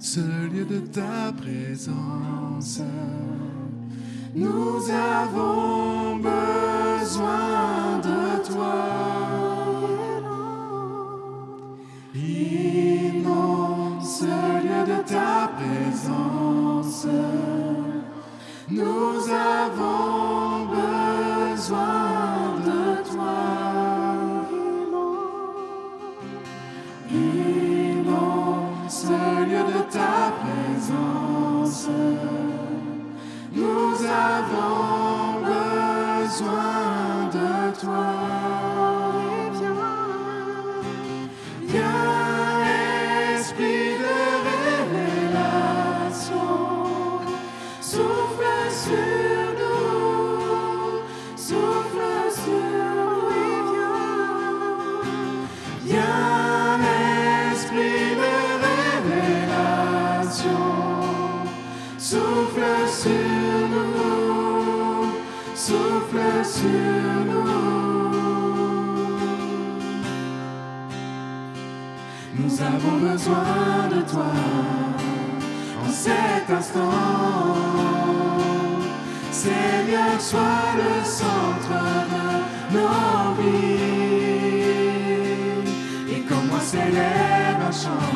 ce lieu de ta présence. Nous avons besoin de toi. Inonde ce lieu de ta présence. Nous avons besoin de toi. Inonde ce lieu de ta présence. Nous avons besoin de toi. Viens, esprit de révélation, souffle sur nous, souffle sur nous. Viens, esprit de révélation, souffle sur nous, souffle sur nous. Nous avons besoin de toi en cet instant. Seigneur, sois le centre de nos vies. Et comme moi s'élève un chant,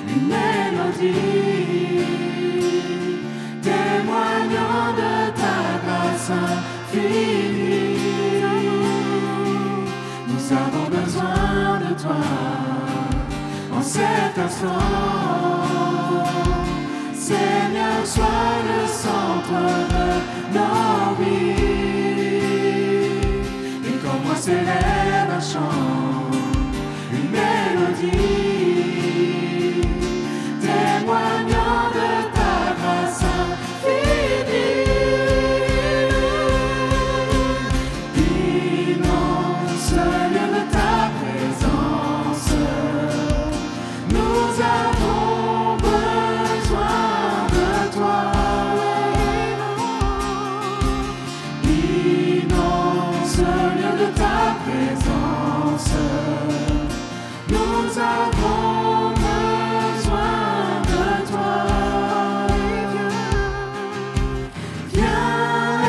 une mélodie, témoignant de ta grâce infinie. Nous avons besoin de toi en cet instant. Seigneur, sois le centre de nos vies. Et comme moi s'élève un chant, une mélodie, témoignant de ta grâce infinie. Inonde ce lieu de ta présence. Nous avons besoin de toi. Inonde ce lieu de ta présence. Nous avons besoin de toi. Viens,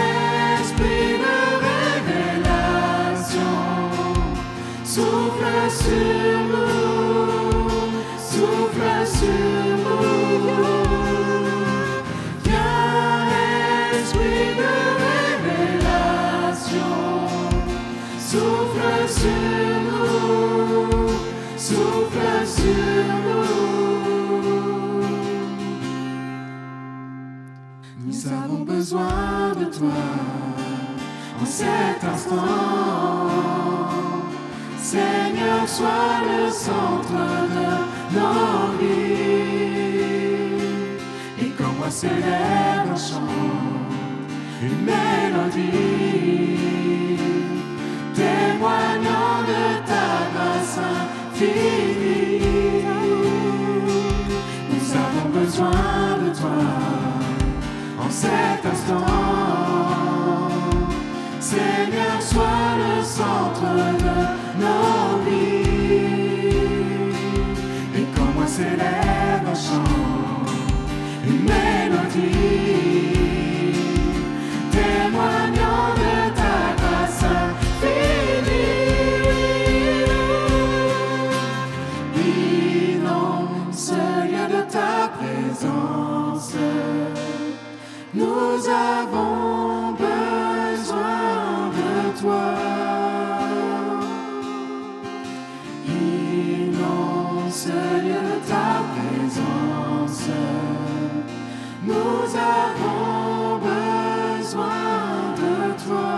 esprit de révélation, souffle sur nous, souffle sur nous. Viens, esprit de révélation, souffle sur nous, souffle sur nous. Nous avons besoin de toi en cet instant. Seigneur, sois le centre de nos vies. Et comme moi s'élève un chant, une mélodie, témoignant de ta grâce infinie. Nous avons besoin de toi en cet instant. Seigneur, sois le centre de nos vies. Et comme moi s'élève un chant, une mélodie, témoignant de ta grâce infinie. Inonde ce lieu de ta présence. Nous avons besoin de toi. Inonde ce lieu de ta présence. Nous avons besoin de toi.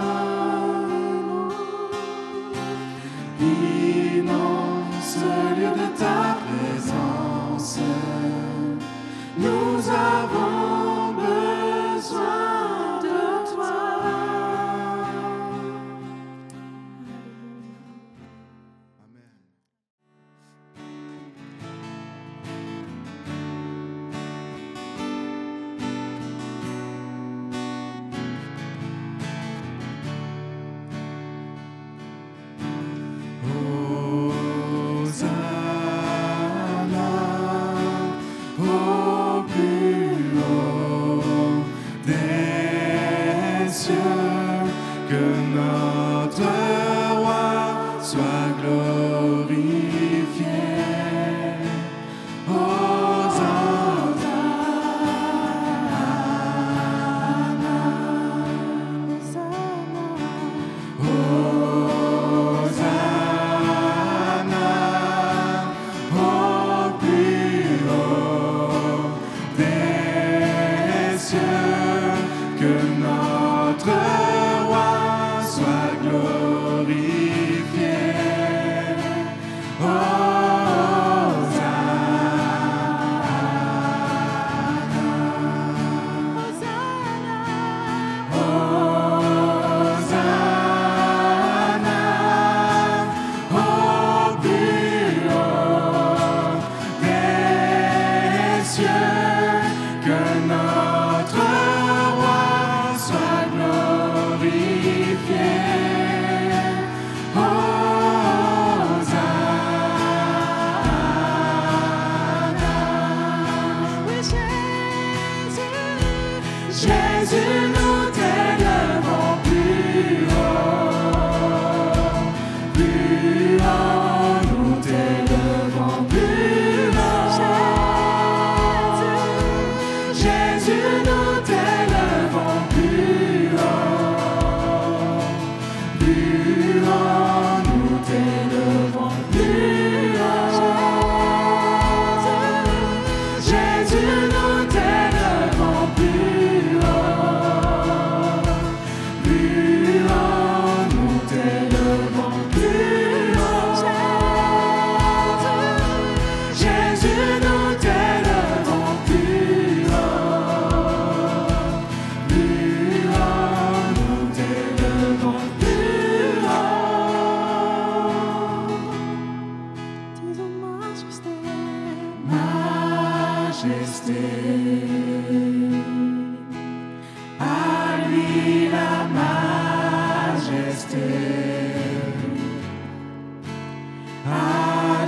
Inonde ce lieu de ta présence. Nous avons besoin de toi. Amen.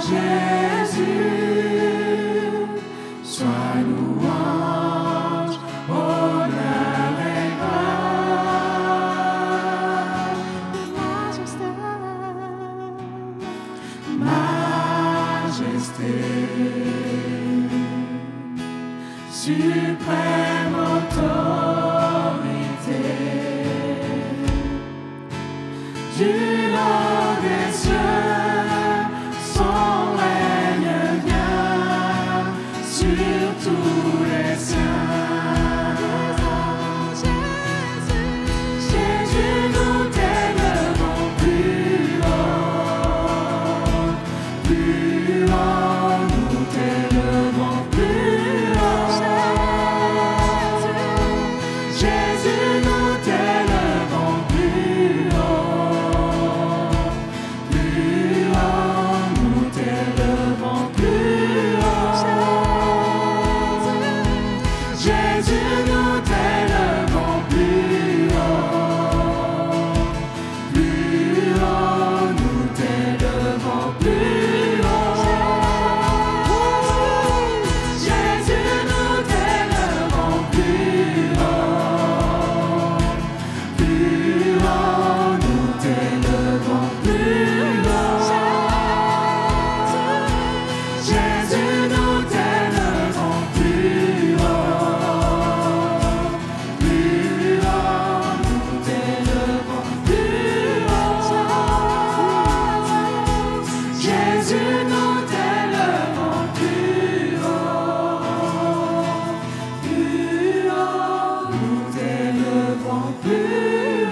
Jésus, sois louange, honneur et grâce. Majesté, suprême autorité, du haut des cieux, son règne vient sur tous les siens. Jésus, nous t'élevons plus haut, nous t'élevons plus haut. Jésus, nous t'élevons plus haut, nous t'élevons plus haut. Jésus, nous t'élevons plus haut, nous t'élevons plus haut. Jésus, nous t'élevons plus haut, nous t'élevons plus haut. Jésus, nous t'élevons plus haut, nous t'élevons plus haut. Jésus, nous t'élevons plus haut, nous t'élevons plus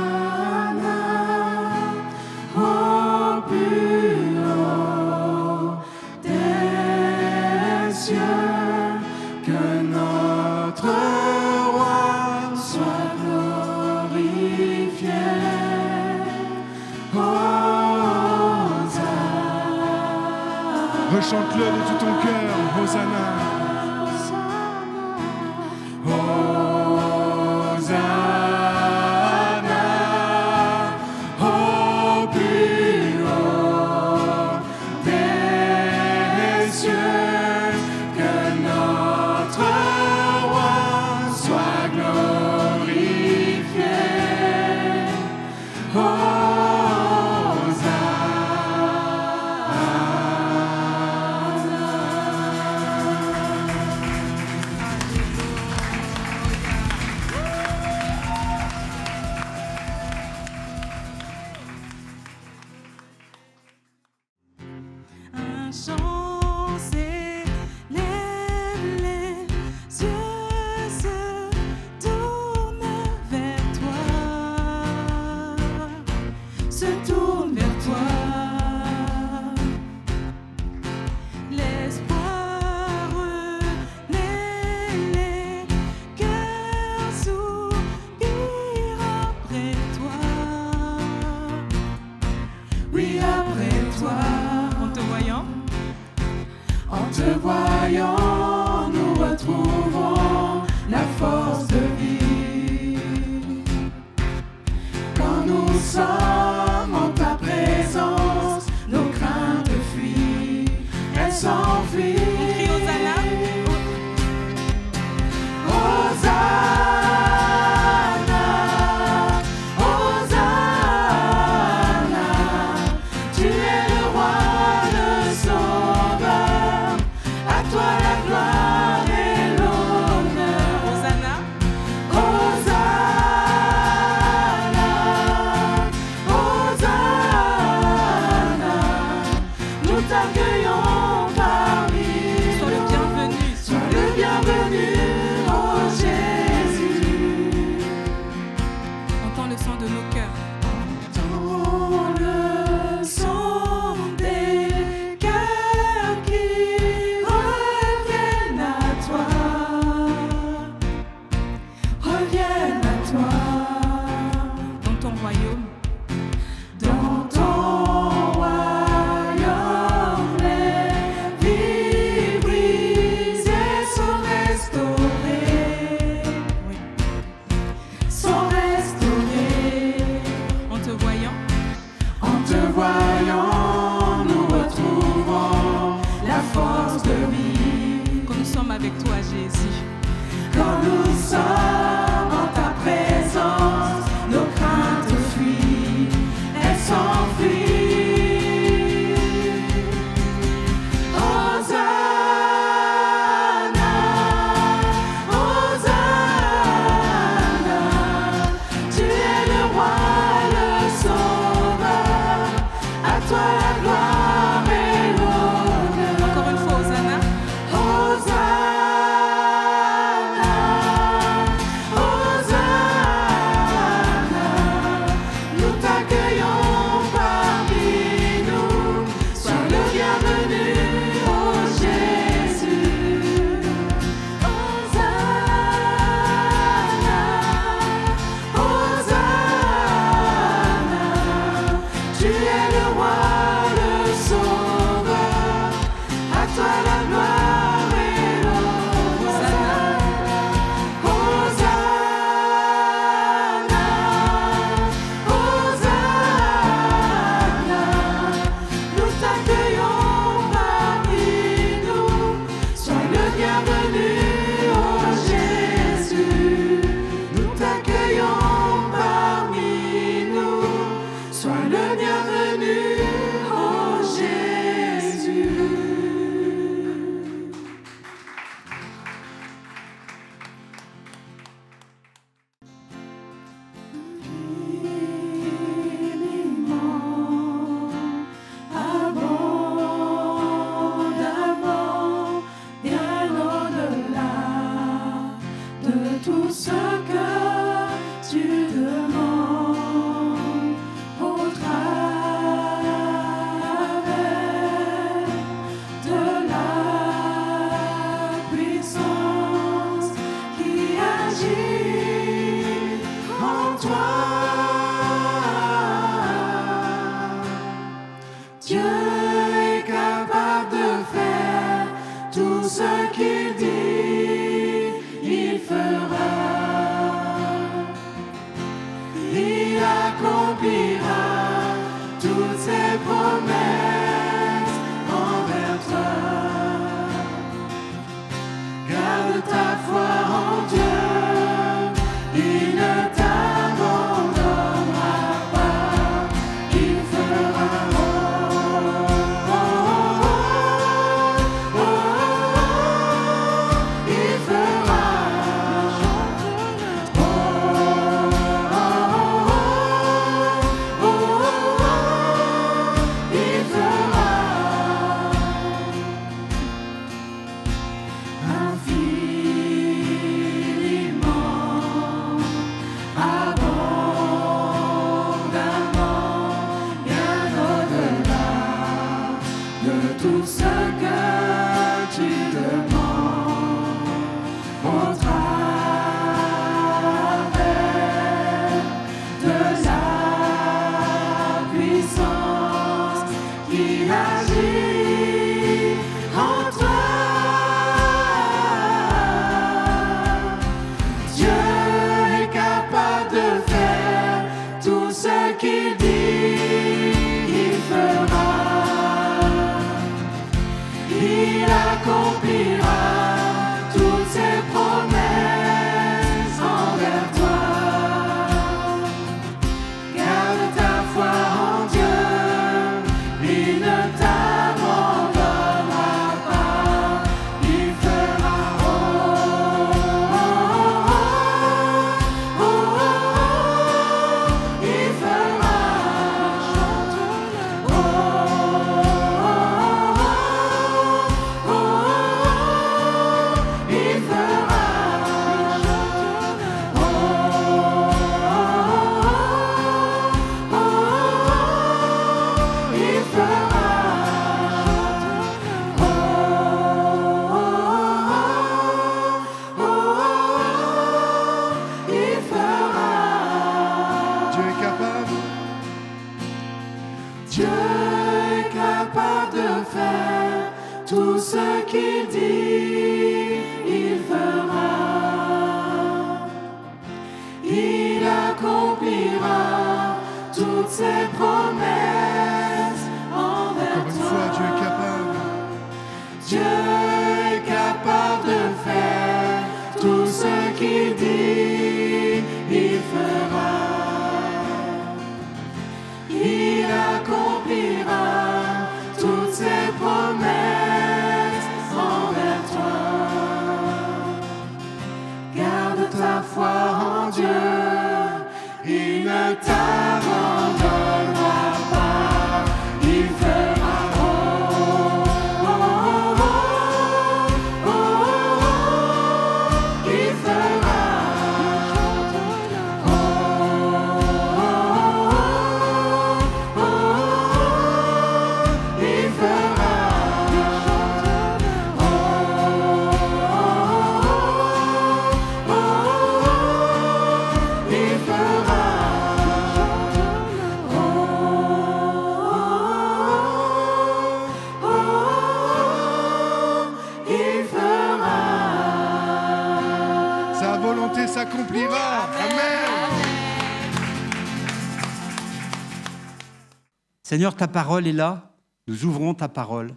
Hosanna, au plus haut des cieux, que notre roi soit glorifié. Hosanna. Rechante-le de tout ton cœur, Hosanna. Hosanna, au plus haut des cieux, que notre roi soit glorifié. Hosanna. Quand nous sommes en ta présence, nos craintes fuient, elles s'enfuient. Hosanna, Hosanna, tu es le roi, le sauveur, à toi la gloire et l'honneur. Encore une fois, Hosanna. Hosanna, Hosanna, nous t'accueillons parmi nous. Sois le bienvenu, ô Jésus. Hosanna, Hosanna, tu es le roi, le sauveur. À toi la gloire et l'honneur. Hosanna, Hosanna, nous t'accueillons parmi nous. Sois le bienvenu, ô Jésus. Nous t'accueillons parmi nous. Sois le bienvenu, ô Jésus. Infiniment, abondamment, bien au-delà de tout ce que tu demandes, au travers de la puissance qui agit en toi. Dieu est capable de faire tout ce qu'il dit, il fera. Il accomplira toutes ses promesses envers toi. Garde ta foi en Dieu, il ne t'abandonnera pas, il fera. Il fera. Il fera. Infiniment, abondamment, bien au-delà de tout ce que tu demandes, au travers de la puissance qui agit en toi. Dieu est capable de faire tout ce qu'il dit, il fera. Il accomplira toutes ses promesses envers toi. Garde ta foi en Dieu, il ne t'abandonnera pas, il fera. Il fera. Il fera. Il fera. Il fera. Dieu est capable. Dieu est capable de faire tout ce qu'il dit, il fera. Il accomplira toutes ses promesses envers Encore une fois, Dieu est capable. Dieu est capable de faire tout ce qu'il dit, il fera. Il accomplira toutes ses promesses envers toi. Garde ta foi en Dieu, il ne t'abandonnera pas. Il fera. Oh, oh, oh, oh, oh, il fera. Oh, oh, oh, il fera. Oh, il fera. Il fera. Sa volonté s'accomplira. Amen. Seigneur, ta parole est là, nous ouvrons ta parole.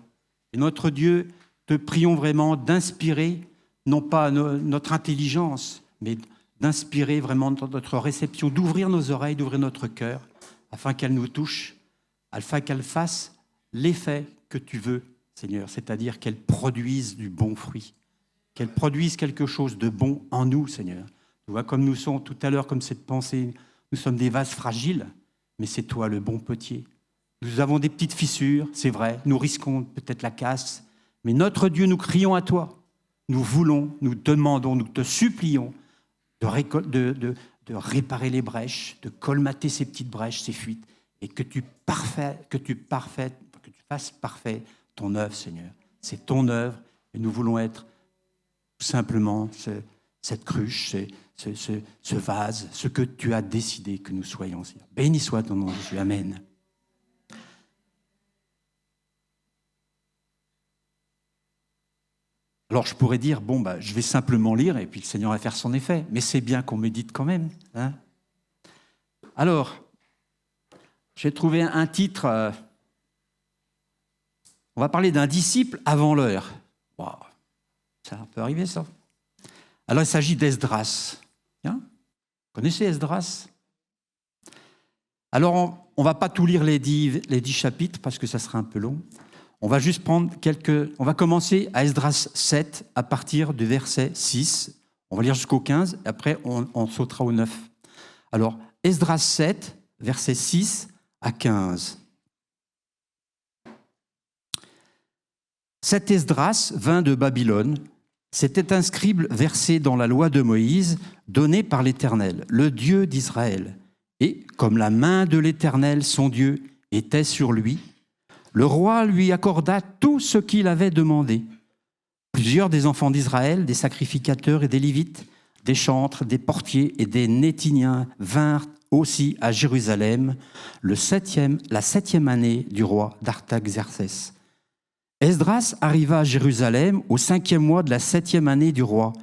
Et notre Dieu, te prions vraiment d'inspirer, non pas notre intelligence, mais d'inspirer vraiment notre réception, d'ouvrir nos oreilles, d'ouvrir notre cœur, afin qu'elle nous touche, afin qu'elle fasse l'effet que tu veux, Seigneur, c'est-à-dire qu'elle produise du bon fruit, qu'elle produise quelque chose de bon en nous, Seigneur. Tu vois, comme nous sommes tout à l'heure, comme cette pensée, nous sommes des vases fragiles, mais c'est toi le bon potier. Nous avons des petites fissures, c'est vrai, nous risquons peut-être la casse, mais notre Dieu, nous crions à toi. Nous voulons, nous demandons, nous te supplions de réparer les brèches, de colmater ces petites brèches, ces fuites, et que tu fasses parfait ton œuvre, Seigneur. C'est ton œuvre, et nous voulons être tout simplement cette cruche, ce vase, ce que tu as décidé que nous soyons. Béni soit ton nom, Jésus. Amen. Alors je pourrais dire, je vais simplement lire et puis le Seigneur va faire son effet. Mais c'est bien qu'on médite quand même. Hein. Alors, j'ai trouvé un titre. On va parler d'un disciple avant l'heure. Wow. Ça peut arriver, ça. Alors, il s'agit d'Esdras. Hein, vous connaissez Esdras? Alors, on ne va pas tout lire les 10 chapitres parce que ça sera un peu long. On va juste prendre on va commencer à Esdras 7 à partir du verset 6. On va lire jusqu'au 15 et après on sautera au 9. Alors, Esdras 7, verset 6 à 15. Cet Esdras vint de Babylone. C'était un scribe versé dans la loi de Moïse, donnée par l'Éternel, le Dieu d'Israël. Et comme la main de l'Éternel, son Dieu, était sur lui, le roi lui accorda tout ce qu'il avait demandé. Plusieurs des enfants d'Israël, des sacrificateurs et des Lévites, des chantres, des portiers et des Nétiniens vinrent aussi à Jérusalem la septième année du roi d'Artaxerxès. Esdras arriva à Jérusalem au 5e mois de la 7e année du roi.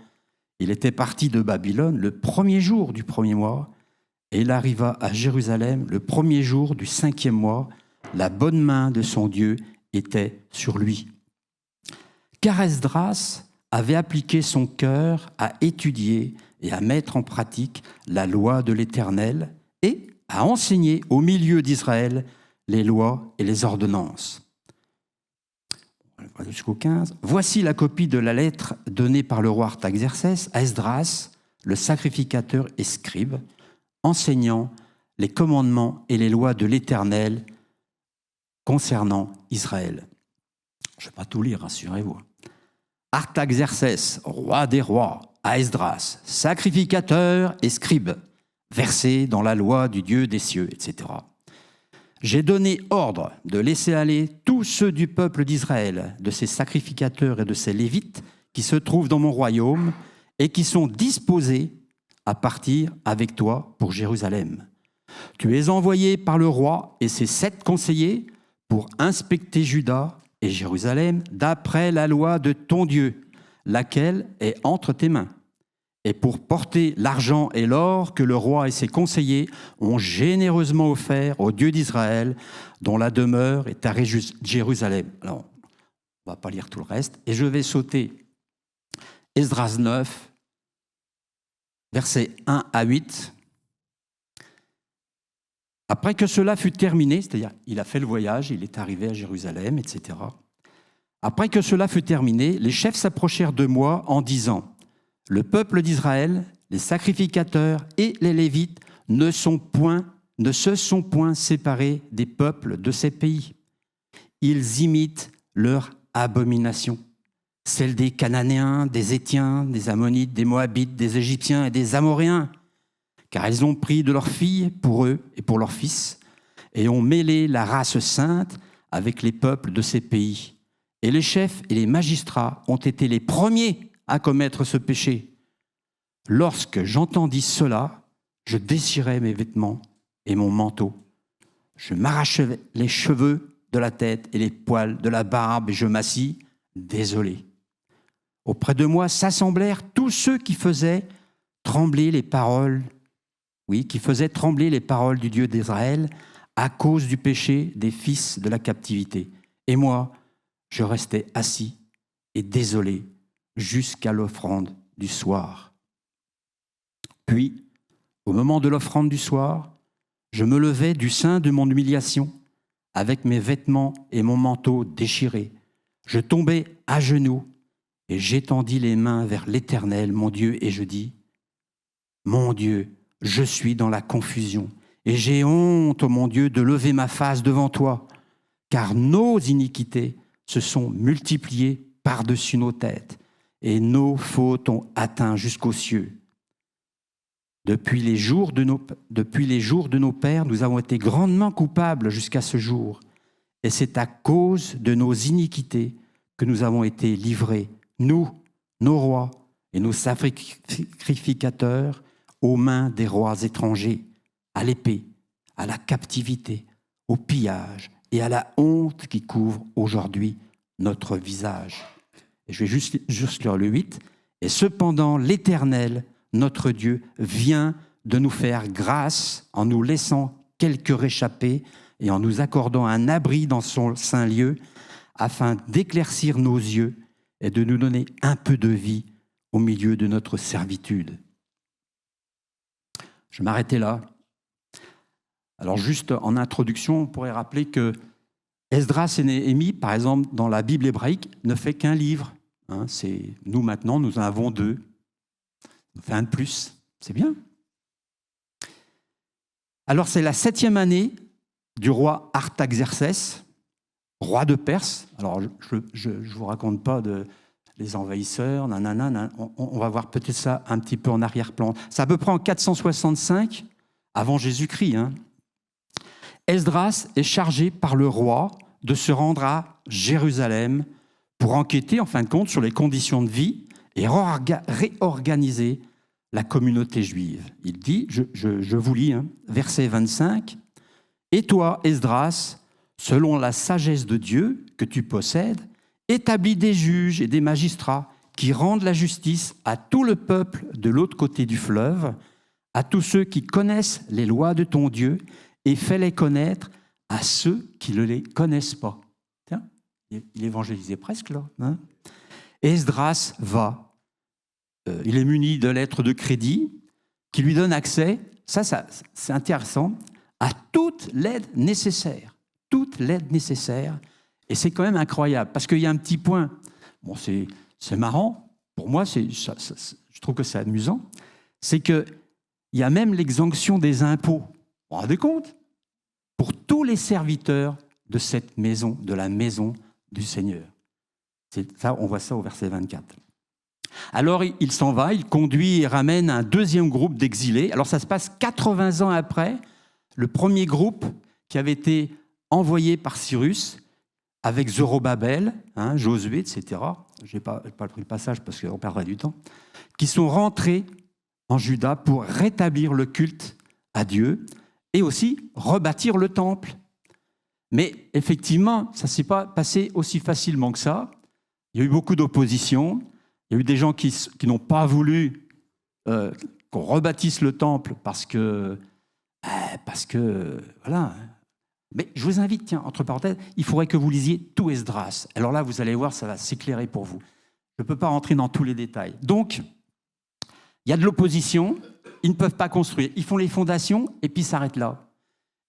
Il était parti de Babylone le 1er jour du 1er mois, et il arriva à Jérusalem le 1er jour du 5e mois. La bonne main de son Dieu était sur lui. Car Esdras avait appliqué son cœur à étudier et à mettre en pratique la loi de l'Éternel et à enseigner au milieu d'Israël les lois et les ordonnances. Jusqu'au 15. Voici la copie de la lettre donnée par le roi Artaxerxès à Esdras, le sacrificateur et scribe, enseignant les commandements et les lois de l'Éternel concernant Israël. Je ne vais pas tout lire, rassurez-vous. Artaxerxès, roi des rois, à Esdras, sacrificateur et scribe, versé dans la loi du Dieu des cieux, etc. J'ai donné ordre de laisser aller tous ceux du peuple d'Israël, de ses sacrificateurs et de ses lévites, qui se trouvent dans mon royaume et qui sont disposés à partir avec toi pour Jérusalem. Tu es envoyé par le roi et ses 7 conseillers pour inspecter Juda et Jérusalem d'après la loi de ton Dieu, laquelle est entre tes mains, et pour porter l'argent et l'or que le roi et ses conseillers ont généreusement offert au Dieu d'Israël, dont la demeure est à Jérusalem. Alors, on ne va pas lire tout le reste, et je vais sauter Esdras 9, versets 1 à 8. Après que cela fut terminé, c'est-à-dire il a fait le voyage, il est arrivé à Jérusalem, etc. Après que cela fut terminé, les chefs s'approchèrent de moi en disant : « Le peuple d'Israël, les sacrificateurs et les Lévites ne se sont point séparés des peuples de ces pays. Ils imitent leur abomination, celle des Cananéens, des Hétiens, des Ammonites, des Moabites, des Égyptiens et des Amoréens, car ils ont pris de leurs filles pour eux et pour leurs fils, et ont mêlé la race sainte avec les peuples de ces pays. Et les chefs et les magistrats ont été les premiers à commettre ce péché. Lorsque j'entendis cela, je déchirai mes vêtements et mon manteau. Je m'arrachai les cheveux de la tête et les poils de la barbe, et je m'assis, désolé. Auprès de moi s'assemblèrent tous ceux qui faisaient trembler les paroles du Dieu d'Israël à cause du péché des fils de la captivité. Et moi, je restais assis et désolé jusqu'à l'offrande du soir. Puis, au moment de l'offrande du soir, je me levai du sein de mon humiliation avec mes vêtements et mon manteau déchirés. Je tombai à genoux et j'étendis les mains vers l'Éternel, mon Dieu, et je dis : mon Dieu, je suis dans la confusion et j'ai honte, ô mon Dieu, de lever ma face devant toi, car nos iniquités se sont multipliées par-dessus nos têtes et nos fautes ont atteint jusqu'aux cieux. Depuis les jours de nos pères, nous avons été grandement coupables jusqu'à ce jour, et c'est à cause de nos iniquités que nous avons été livrés, nous, nos rois et nos sacrificateurs, aux mains des rois étrangers, à l'épée, à la captivité, au pillage et à la honte qui couvre aujourd'hui notre visage. Et je vais juste lire le 8. Et cependant, l'Éternel, notre Dieu, vient de nous faire grâce en nous laissant quelques réchappés et en nous accordant un abri dans son saint lieu, afin d'éclaircir nos yeux et de nous donner un peu de vie au milieu de notre servitude. Je vais m'arrêter là. Alors juste en introduction, on pourrait rappeler que Esdras et Néhémie, par exemple, dans la Bible hébraïque, ne fait qu'un livre. Nous maintenant, nous en avons 2. On fait un de plus. C'est bien. Alors c'est la 7e année du roi Artaxerxès, roi de Perse. Alors je ne vous raconte pas les envahisseurs, on va voir peut-être ça un petit peu en arrière-plan. C'est à peu près en 465 avant Jésus-Christ. Esdras est chargé par le roi de se rendre à Jérusalem pour enquêter, en fin de compte, sur les conditions de vie et réorganiser la communauté juive. Il dit, je vous lis, verset 25, « Et toi, Esdras, selon la sagesse de Dieu que tu possèdes, établis des juges et des magistrats qui rendent la justice à tout le peuple de l'autre côté du fleuve, à tous ceux qui connaissent les lois de ton Dieu, et fais-les connaître à ceux qui ne les connaissent pas. » Tiens, il évangélisait presque là. Esdras va. Il est muni de lettres de crédit qui lui donnent accès, ça c'est intéressant, à toute l'aide nécessaire. Toute l'aide nécessaire. Et c'est quand même incroyable, parce qu'il y a un petit point, bon, c'est marrant, pour moi, je trouve que c'est amusant, c'est qu'il y a même l'exemption des impôts. Vous vous rendez compte ? Pour tous les serviteurs de cette maison, de la maison du Seigneur. Ça, on voit ça au verset 24. Alors, il s'en va, il conduit et ramène un deuxième groupe d'exilés. Alors, ça se passe 80 ans après le premier groupe qui avait été envoyé par Cyrus avec Zorobabel, Josué, etc. Je n'ai pas pris le passage parce qu'on perdrait du temps. Qui sont rentrés en Juda pour rétablir le culte à Dieu et aussi rebâtir le temple. Mais effectivement, ça ne s'est pas passé aussi facilement que ça. Il y a eu beaucoup d'opposition. Il y a eu des gens qui n'ont pas voulu qu'on rebâtisse le temple parce que voilà. Mais je vous invite, tiens, entre parenthèses, il faudrait que vous lisiez tout Esdras. Alors là, vous allez voir, ça va s'éclairer pour vous. Je ne peux pas rentrer dans tous les détails. Donc, Il y a de l'opposition, ils ne peuvent pas construire. Ils font les fondations et puis s'arrêtent là.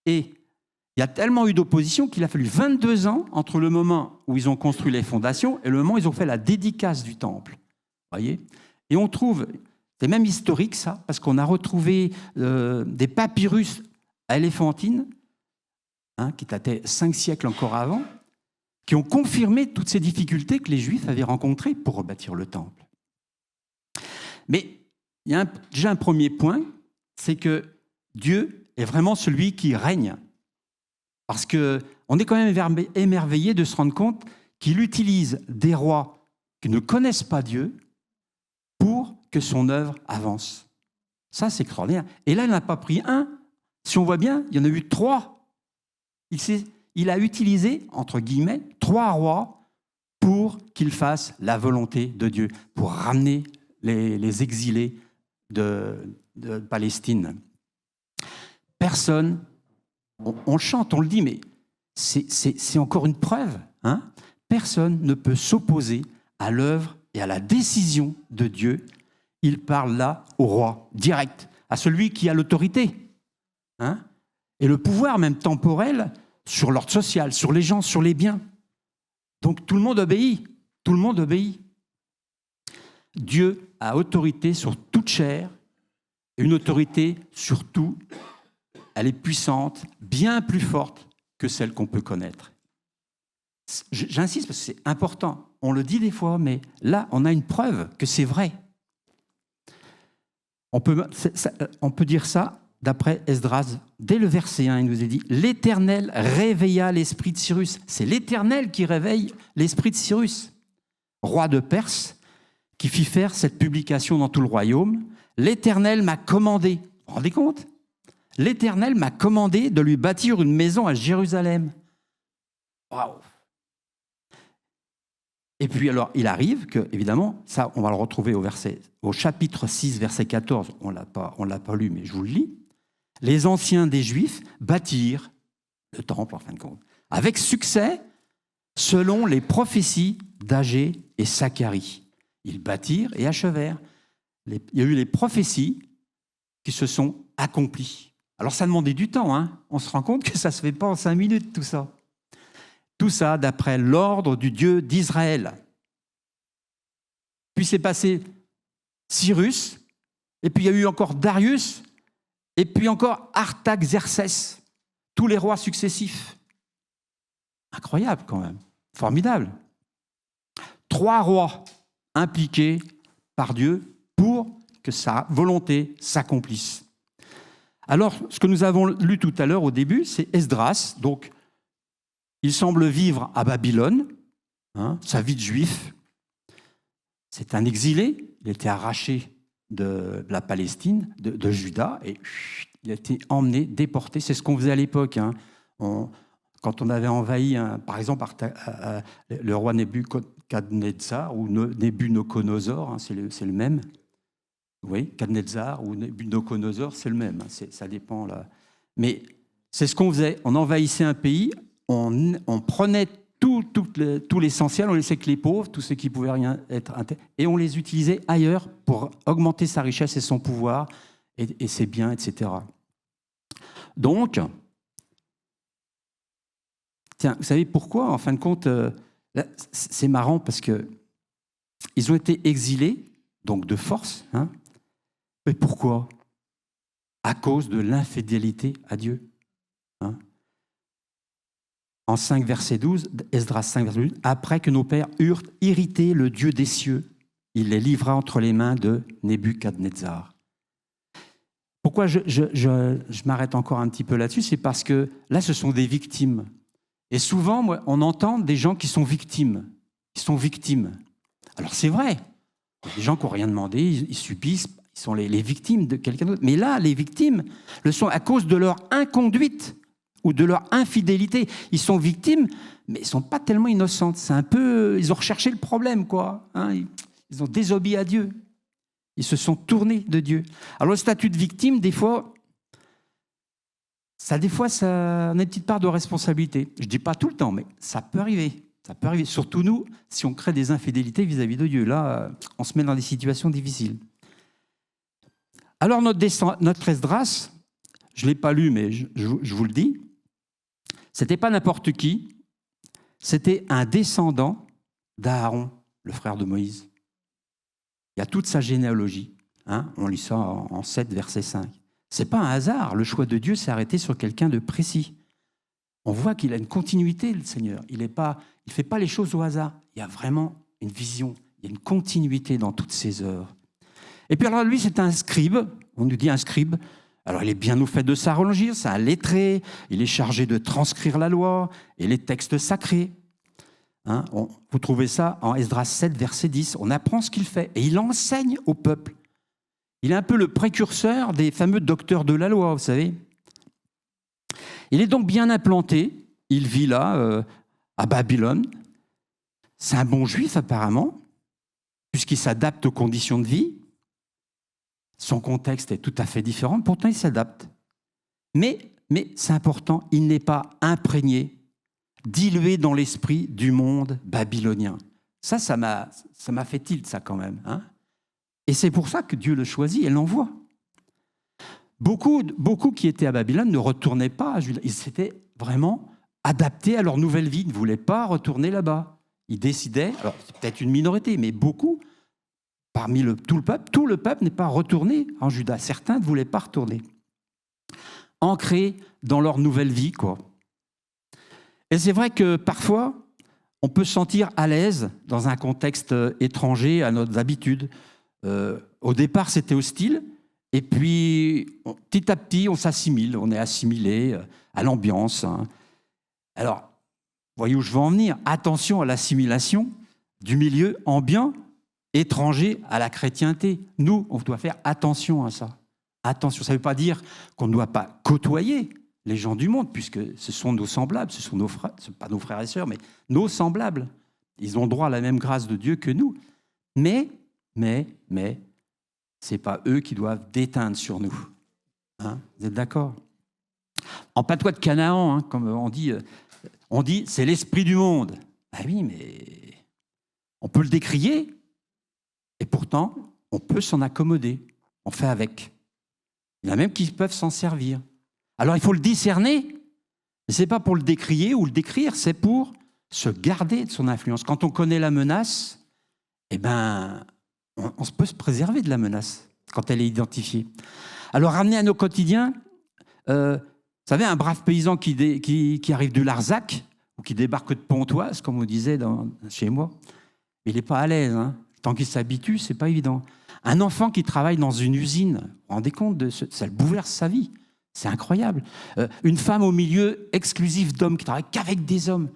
Et il y a tellement eu d'opposition qu'il a fallu 22 ans entre le moment où ils ont construit les fondations et le moment où ils ont fait la dédicace du temple. Voyez ? Et on trouve, c'est même historique ça, parce qu'on a retrouvé des papyrus à Éléphantine, qui dataient 5 siècles encore avant, qui ont confirmé toutes ces difficultés que les Juifs avaient rencontrées pour rebâtir le temple. Mais il y a déjà un premier point, c'est que Dieu est vraiment celui qui règne. Parce qu'on est quand même émerveillé de se rendre compte qu'il utilise des rois qui ne connaissent pas Dieu pour que son œuvre avance. Ça, c'est extraordinaire. Et là, il n'en a pas pris un. Si on voit bien, il y en a eu 3. Il a utilisé, entre guillemets, 3 rois pour qu'ils fassent la volonté de Dieu, pour ramener les exilés de Palestine. Personne, on chante, on le dit, mais c'est encore une preuve. Personne ne peut s'opposer à l'œuvre et à la décision de Dieu. Il parle là au roi, direct, à celui qui a l'autorité. Et le pouvoir, même temporel, sur l'ordre social, sur les gens, sur les biens. Donc tout le monde obéit. Tout le monde obéit. Dieu a autorité sur toute chair, une autorité sur tout. Elle est puissante, bien plus forte que celle qu'on peut connaître. J'insiste parce que c'est important. On le dit des fois, mais là, on a une preuve que c'est vrai. On peut dire ça d'après Esdras. Dès le verset 1, il nous est dit « L'Éternel réveilla l'esprit de Cyrus ». C'est l'Éternel qui réveille l'esprit de Cyrus, roi de Perse, qui fit faire cette publication dans tout le royaume. « L'Éternel m'a commandé ». Vous vous rendez compte ? « L'Éternel m'a commandé de lui bâtir une maison à Jérusalem ». Waouh ! Et puis alors, il arrive que, évidemment, ça, on va le retrouver au chapitre 6, verset 14, on l'a pas lu, mais je vous le lis. Les anciens des Juifs bâtirent le temple, en fin de compte, avec succès, selon les prophéties d'Agé et Zacharie. Ils bâtirent et achevèrent. Il y a eu les prophéties qui se sont accomplies. Alors ça demandait du temps, On se rend compte que ça ne se fait pas en 5 minutes, tout ça. Tout ça d'après l'ordre du Dieu d'Israël. Puis c'est passé Cyrus, et puis il y a eu encore Darius, et puis encore Artaxerxès, tous les rois successifs. Incroyable quand même, formidable. 3 rois impliqués par Dieu pour que sa volonté s'accomplisse. Alors, ce que nous avons lu tout à l'heure au début, c'est Esdras, donc il semble vivre à Babylone, sa vie de juif. C'est un exilé, il a été arraché de la Palestine, de Juda, et il a été emmené, déporté. C'est ce qu'on faisait à l'époque. Quand on avait envahi, par exemple, le roi Nebuchadnezzar ou Nebuchadnezzar, c'est le même. Oui, Nebuchadnezzar ou Nebuchadnezzar, c'est le même. Ça dépend là. Mais c'est ce qu'on faisait. On envahissait un pays. On prenait tout l'essentiel, on laissait que les pauvres, tous ceux qui pouvaient rien être, et on les utilisait ailleurs pour augmenter sa richesse et son pouvoir et ses biens, etc. Donc, tiens, vous savez pourquoi, en fin de compte, là, c'est marrant parce que ils ont été exilés, donc de force. Mais pourquoi ? À cause de l'infidélité à Dieu. En 5, verset 12, Esdras 5, verset 12, « Après que nos pères eurent irrité le Dieu des cieux, il les livra entre les mains de Nebuchadnezzar. » Pourquoi je m'arrête encore un petit peu là-dessus ? C'est parce que là, ce sont des victimes. Et souvent, on entend des gens qui sont victimes. Ils sont victimes. Alors c'est vrai, des gens qui n'ont rien demandé, ils subissent, ils sont les victimes de quelqu'un d'autre. Mais là, les victimes le sont à cause de leur inconduite ou de leur infidélité. Ils sont victimes, mais ils ne sont pas tellement innocents. C'est un peu... Ils ont recherché le problème, quoi. Ils ont désobéi à Dieu. Ils se sont tournés de Dieu. Alors le statut de victime, des fois, ça a une petite part de responsabilité. Je ne dis pas tout le temps, mais ça peut arriver. Ça peut arriver. Surtout nous, si on crée des infidélités vis-à-vis de Dieu. Là, on se met dans des situations difficiles. Alors notre Esdras, je ne l'ai pas lu, mais je vous le dis, c'était pas n'importe qui, c'était un descendant d'Aaron, le frère de Moïse. Il y a toute sa généalogie. Hein, on lit ça en 7, verset 5. Ce n'est pas un hasard. Le choix de Dieu s'est arrêté sur quelqu'un de précis. On voit qu'il a une continuité, le Seigneur. Il ne fait pas les choses au hasard. Il y a vraiment une vision. Il y a une continuité dans toutes ses œuvres. Et puis alors lui, c'est un scribe. On nous dit un scribe. Alors il est bien au fait de s'arranger. C'est un lettré. Il est chargé de transcrire la loi et les textes sacrés. Hein, vous trouvez ça en Esdras 7, verset 10. On apprend ce qu'il fait et il enseigne au peuple. Il est un peu le précurseur des fameux docteurs de la loi, vous savez. Il est donc bien implanté. Il vit là, à Babylone. C'est un bon juif apparemment, puisqu'il s'adapte aux conditions de vie. Son contexte est tout à fait différent, pourtant il s'adapte. Mais c'est important, il n'est pas imprégné, dilué dans l'esprit du monde babylonien. Ça m'a fait tilt, ça quand même. Hein, et c'est pour ça que Dieu le choisit et l'envoie. Beaucoup qui étaient à Babylone ne retournaient pas à Juda. Ils s'étaient vraiment adaptés à leur nouvelle vie, ils ne voulaient pas retourner là-bas. Ils décidaient, alors c'est peut-être une minorité, mais beaucoup, parmi tout le peuple n'est pas retourné en Juda. Certains ne voulaient pas retourner. Ancrés dans leur nouvelle vie, quoi. Et c'est vrai que parfois, on peut se sentir à l'aise dans un contexte étranger à nos habitudes. Au départ, c'était hostile, et puis petit à petit, on s'assimile, on est assimilé à l'ambiance. Hein. Alors, voyez où je veux en venir. Attention à l'assimilation du milieu ambiant étranger à la chrétienté. Nous, on doit faire attention à ça. Attention, ça ne veut pas dire qu'on ne doit pas côtoyer les gens du monde, puisque ce sont nos semblables, ce sont nos frères, pas nos frères et sœurs, mais nos semblables. Ils ont droit à la même grâce de Dieu que nous. Mais ce n'est pas eux qui doivent déteindre sur nous. Hein, vous êtes d'accord? En patois de Canaan, hein, comme on dit c'est l'esprit du monde. Ah oui, mais on peut le décrier, et pourtant, on peut s'en accommoder. On fait avec. Il y en a même qui peuvent s'en servir. Alors, il faut le discerner. Mais ce n'est pas pour le décrier ou le décrire, c'est pour se garder de son influence. Quand on connaît la menace, eh ben, on peut se préserver de la menace quand elle est identifiée. Alors, ramener à nos quotidiens, vous savez, un brave paysan qui arrive du Larzac ou qui débarque de Pontoise, comme on disait chez moi, il n'est pas à l'aise. Hein. Tant qu'il s'habitue, ce n'est pas évident. Un enfant qui travaille dans une usine, vous vous rendez compte, ça bouleverse sa vie. C'est incroyable. Une femme au milieu exclusif d'hommes qui travaille qu'avec des hommes.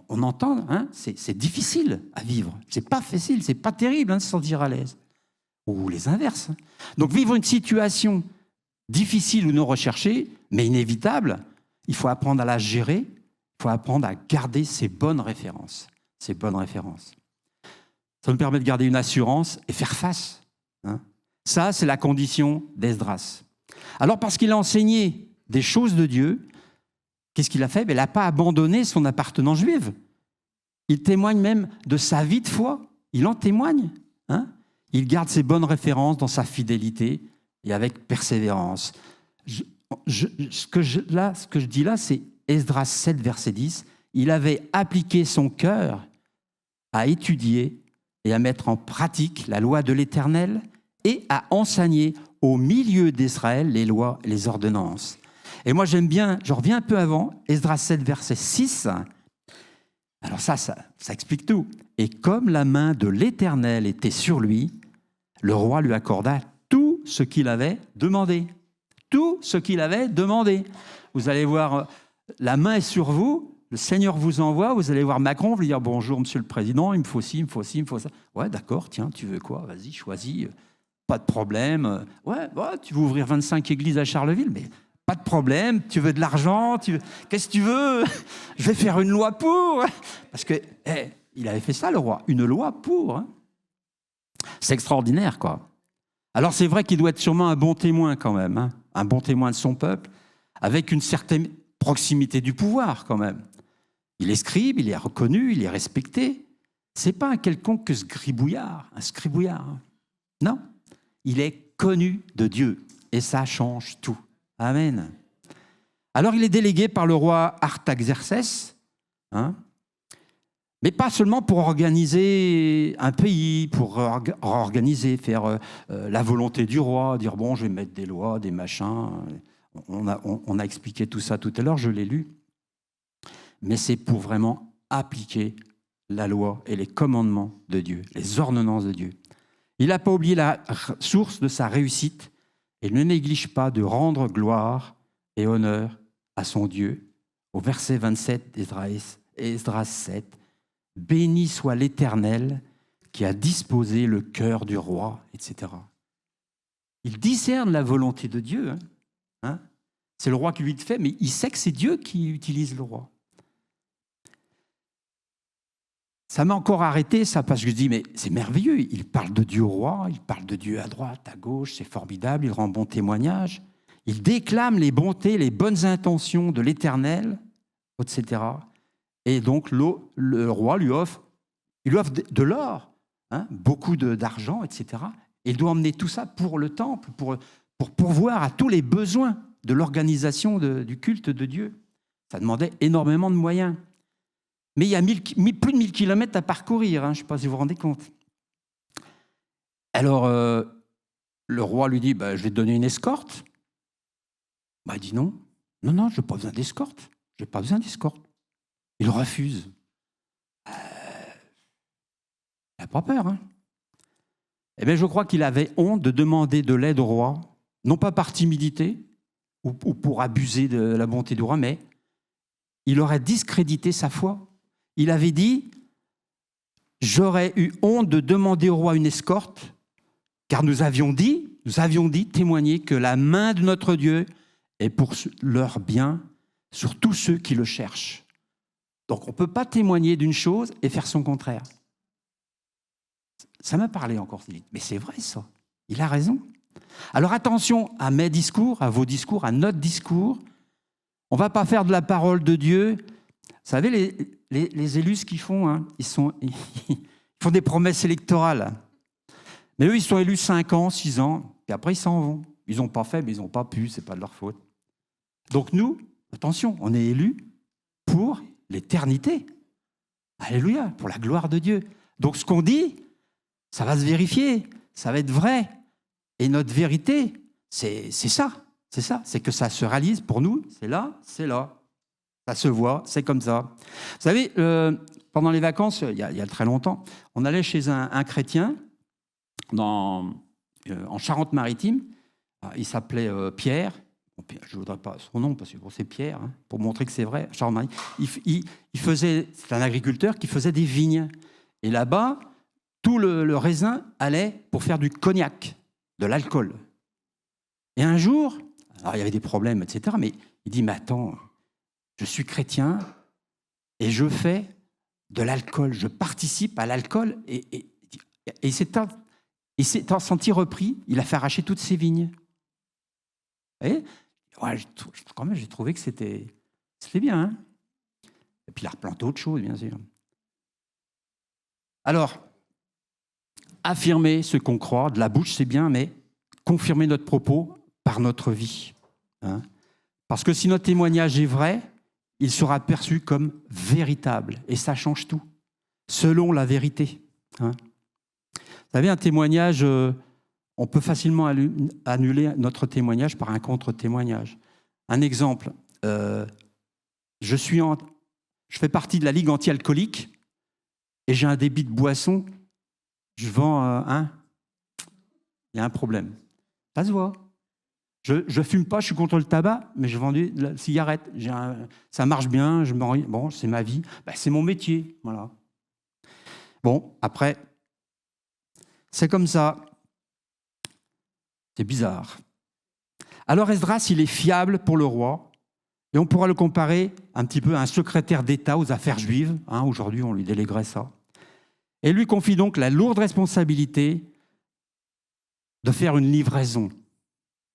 On entend, hein, c'est difficile à vivre. C'est pas facile, c'est pas terrible de se sentir à l'aise. Ou les inverses. Donc vivre une situation difficile ou non recherchée, mais inévitable, il faut apprendre à la gérer, il faut apprendre à garder ses bonnes références. Ses bonnes références. Ça nous permet de garder une assurance et faire face. Hein. Ça, c'est la condition d'Esdras. Alors, parce qu'il a enseigné des choses de Dieu, qu'est-ce qu'il a fait? Il n'a pas abandonné son appartenance juive. Il témoigne même de sa vie de foi. Il en témoigne. Hein. Il garde ses bonnes références dans sa fidélité et avec persévérance. Ce que je dis là, c'est Esdras 7, verset 10. Il avait appliqué son cœur à étudier et à mettre en pratique la loi de l'Éternel et à enseigner au milieu d'Israël les lois et les ordonnances. Et moi, j'aime bien, je reviens un peu avant, Esdras 7, verset 6. Alors ça explique tout. Et comme la main de l'Éternel était sur lui, le roi lui accorda tout ce qu'il avait demandé. Tout ce qu'il avait demandé. Vous allez voir, la main est sur vous, le Seigneur vous envoie, vous allez voir Macron, vous lui dire « Bonjour, monsieur le président, il me faut ci, il me faut ci, il me faut ça. » Ouais, d'accord, tiens, tu veux quoi? Vas-y, choisis. Pas de problème. Ouais, tu veux ouvrir 25 églises à Charleville, mais pas de problème. Tu veux de l'argent? Qu'est-ce que tu veux? Je vais faire une loi pour. Parce que il avait fait ça, le roi. Une loi pour. Hein. C'est extraordinaire, quoi. Alors, c'est vrai qu'il doit être sûrement un bon témoin, quand même. Hein. Un bon témoin de son peuple, avec une certaine proximité du pouvoir, quand même. Il est scribe, il est reconnu, il est respecté. C'est pas un quelconque scribouillard, un scribouillard. Hein. Non. Il est connu de Dieu. Et ça change tout. Amen. Alors il est délégué par le roi Artaxerxès, hein, mais pas seulement pour organiser un pays, pour organiser, faire la volonté du roi, dire bon, je vais mettre des lois, des machins. On a expliqué tout ça tout à l'heure, je l'ai lu. Mais c'est pour vraiment appliquer la loi et les commandements de Dieu, les ordonnances de Dieu. Il n'a pas oublié la source de sa réussite et ne néglige pas de rendre gloire et honneur à son Dieu. Au verset 27 d'Esdras 7, « Béni soit l'Éternel qui a disposé le cœur du roi, etc. » Il discerne la volonté de Dieu. Hein. C'est le roi qui lui le fait, mais il sait que c'est Dieu qui utilise le roi. Ça m'a encore arrêté, ça, parce que je dis, mais c'est merveilleux, il parle de Dieu au roi, il parle de Dieu à droite, à gauche, c'est formidable, il rend bon témoignage, il déclame les bontés, les bonnes intentions de l'Éternel, etc. Et donc, le roi lui offre de l'or, hein, beaucoup d'argent, etc. Et il doit emmener tout ça pour le temple, pour pourvoir à tous les besoins de l'organisation du culte de Dieu. Ça demandait énormément de moyens. Mais il y a plus de 1000 kilomètres à parcourir, hein, je ne sais pas si vous vous rendez compte. Alors, le roi lui dit, je vais te donner une escorte. Il dit non, je n'ai pas besoin d'escorte. Je n'ai pas besoin d'escorte. Il refuse. Il n'a pas peur. Hein. Eh bien, je crois qu'il avait honte de demander de l'aide au roi, non pas par timidité ou pour abuser de la bonté du roi, mais il aurait discrédité sa foi. Il avait dit « J'aurais eu honte de demander au roi une escorte, car nous avions dit, témoigner que la main de notre Dieu est pour leur bien sur tous ceux qui le cherchent. » Donc, on ne peut pas témoigner d'une chose et faire son contraire. Ça m'a parlé encore, mais c'est vrai ça. Il a raison. Alors attention à mes discours, à vos discours, à notre discours. On ne va pas faire de la parole de Dieu. Vous savez, les élus, ce qu'ils font, hein, ils font des promesses électorales. Mais eux, ils sont élus 5 ans, 6 ans, et après, ils s'en vont. Ils n'ont pas fait, mais ils n'ont pas pu, ce n'est pas de leur faute. Donc nous, attention, on est élus pour l'éternité. Alléluia, pour la gloire de Dieu. Donc ce qu'on dit, ça va se vérifier, ça va être vrai. Et notre vérité, c'est ça. C'est ça, c'est que ça se réalise pour nous, c'est là, c'est là. Ça se voit, c'est comme ça. Vous savez, pendant les vacances, il y a très longtemps, on allait chez un chrétien en Charente-Maritime. Il s'appelait Pierre. Je ne voudrais pas son nom parce que c'est Pierre, hein, pour montrer que c'est vrai. Charente-Maritime. C'est un agriculteur qui faisait des vignes. Et là-bas, tout le raisin allait pour faire du cognac, de l'alcool. Et un jour, alors il y avait des problèmes, etc., mais il dit, mais attends, je suis chrétien et je fais de l'alcool, je participe à l'alcool. Et il s'est senti repris, il a fait arracher toutes ses vignes. Vous voyez, quand même, j'ai trouvé que c'était bien. Hein, et puis il a replanté autre chose, bien sûr. Alors, affirmer ce qu'on croit, de la bouche, c'est bien, mais confirmer notre propos par notre vie. Hein. Parce que si notre témoignage est vrai, il sera perçu comme véritable. Et ça change tout, selon la vérité. Hein. Vous savez, un témoignage, on peut facilement annuler notre témoignage par un contre-témoignage. Un exemple, je fais partie de la Ligue anti-alcoolique et j'ai un débit de boisson, je vends il y a un problème. Ça se voit. Je ne fume pas, je suis contre le tabac, mais je vends de la cigarette. Ça marche bien, bon, c'est ma vie. C'est mon métier, voilà. Bon, après, c'est comme ça. C'est bizarre. Alors Esdras, il est fiable pour le roi, et on pourra le comparer un petit peu à un secrétaire d'État aux affaires juives. Hein, aujourd'hui, on lui déléguerait ça. Et lui confie donc la lourde responsabilité de faire une livraison.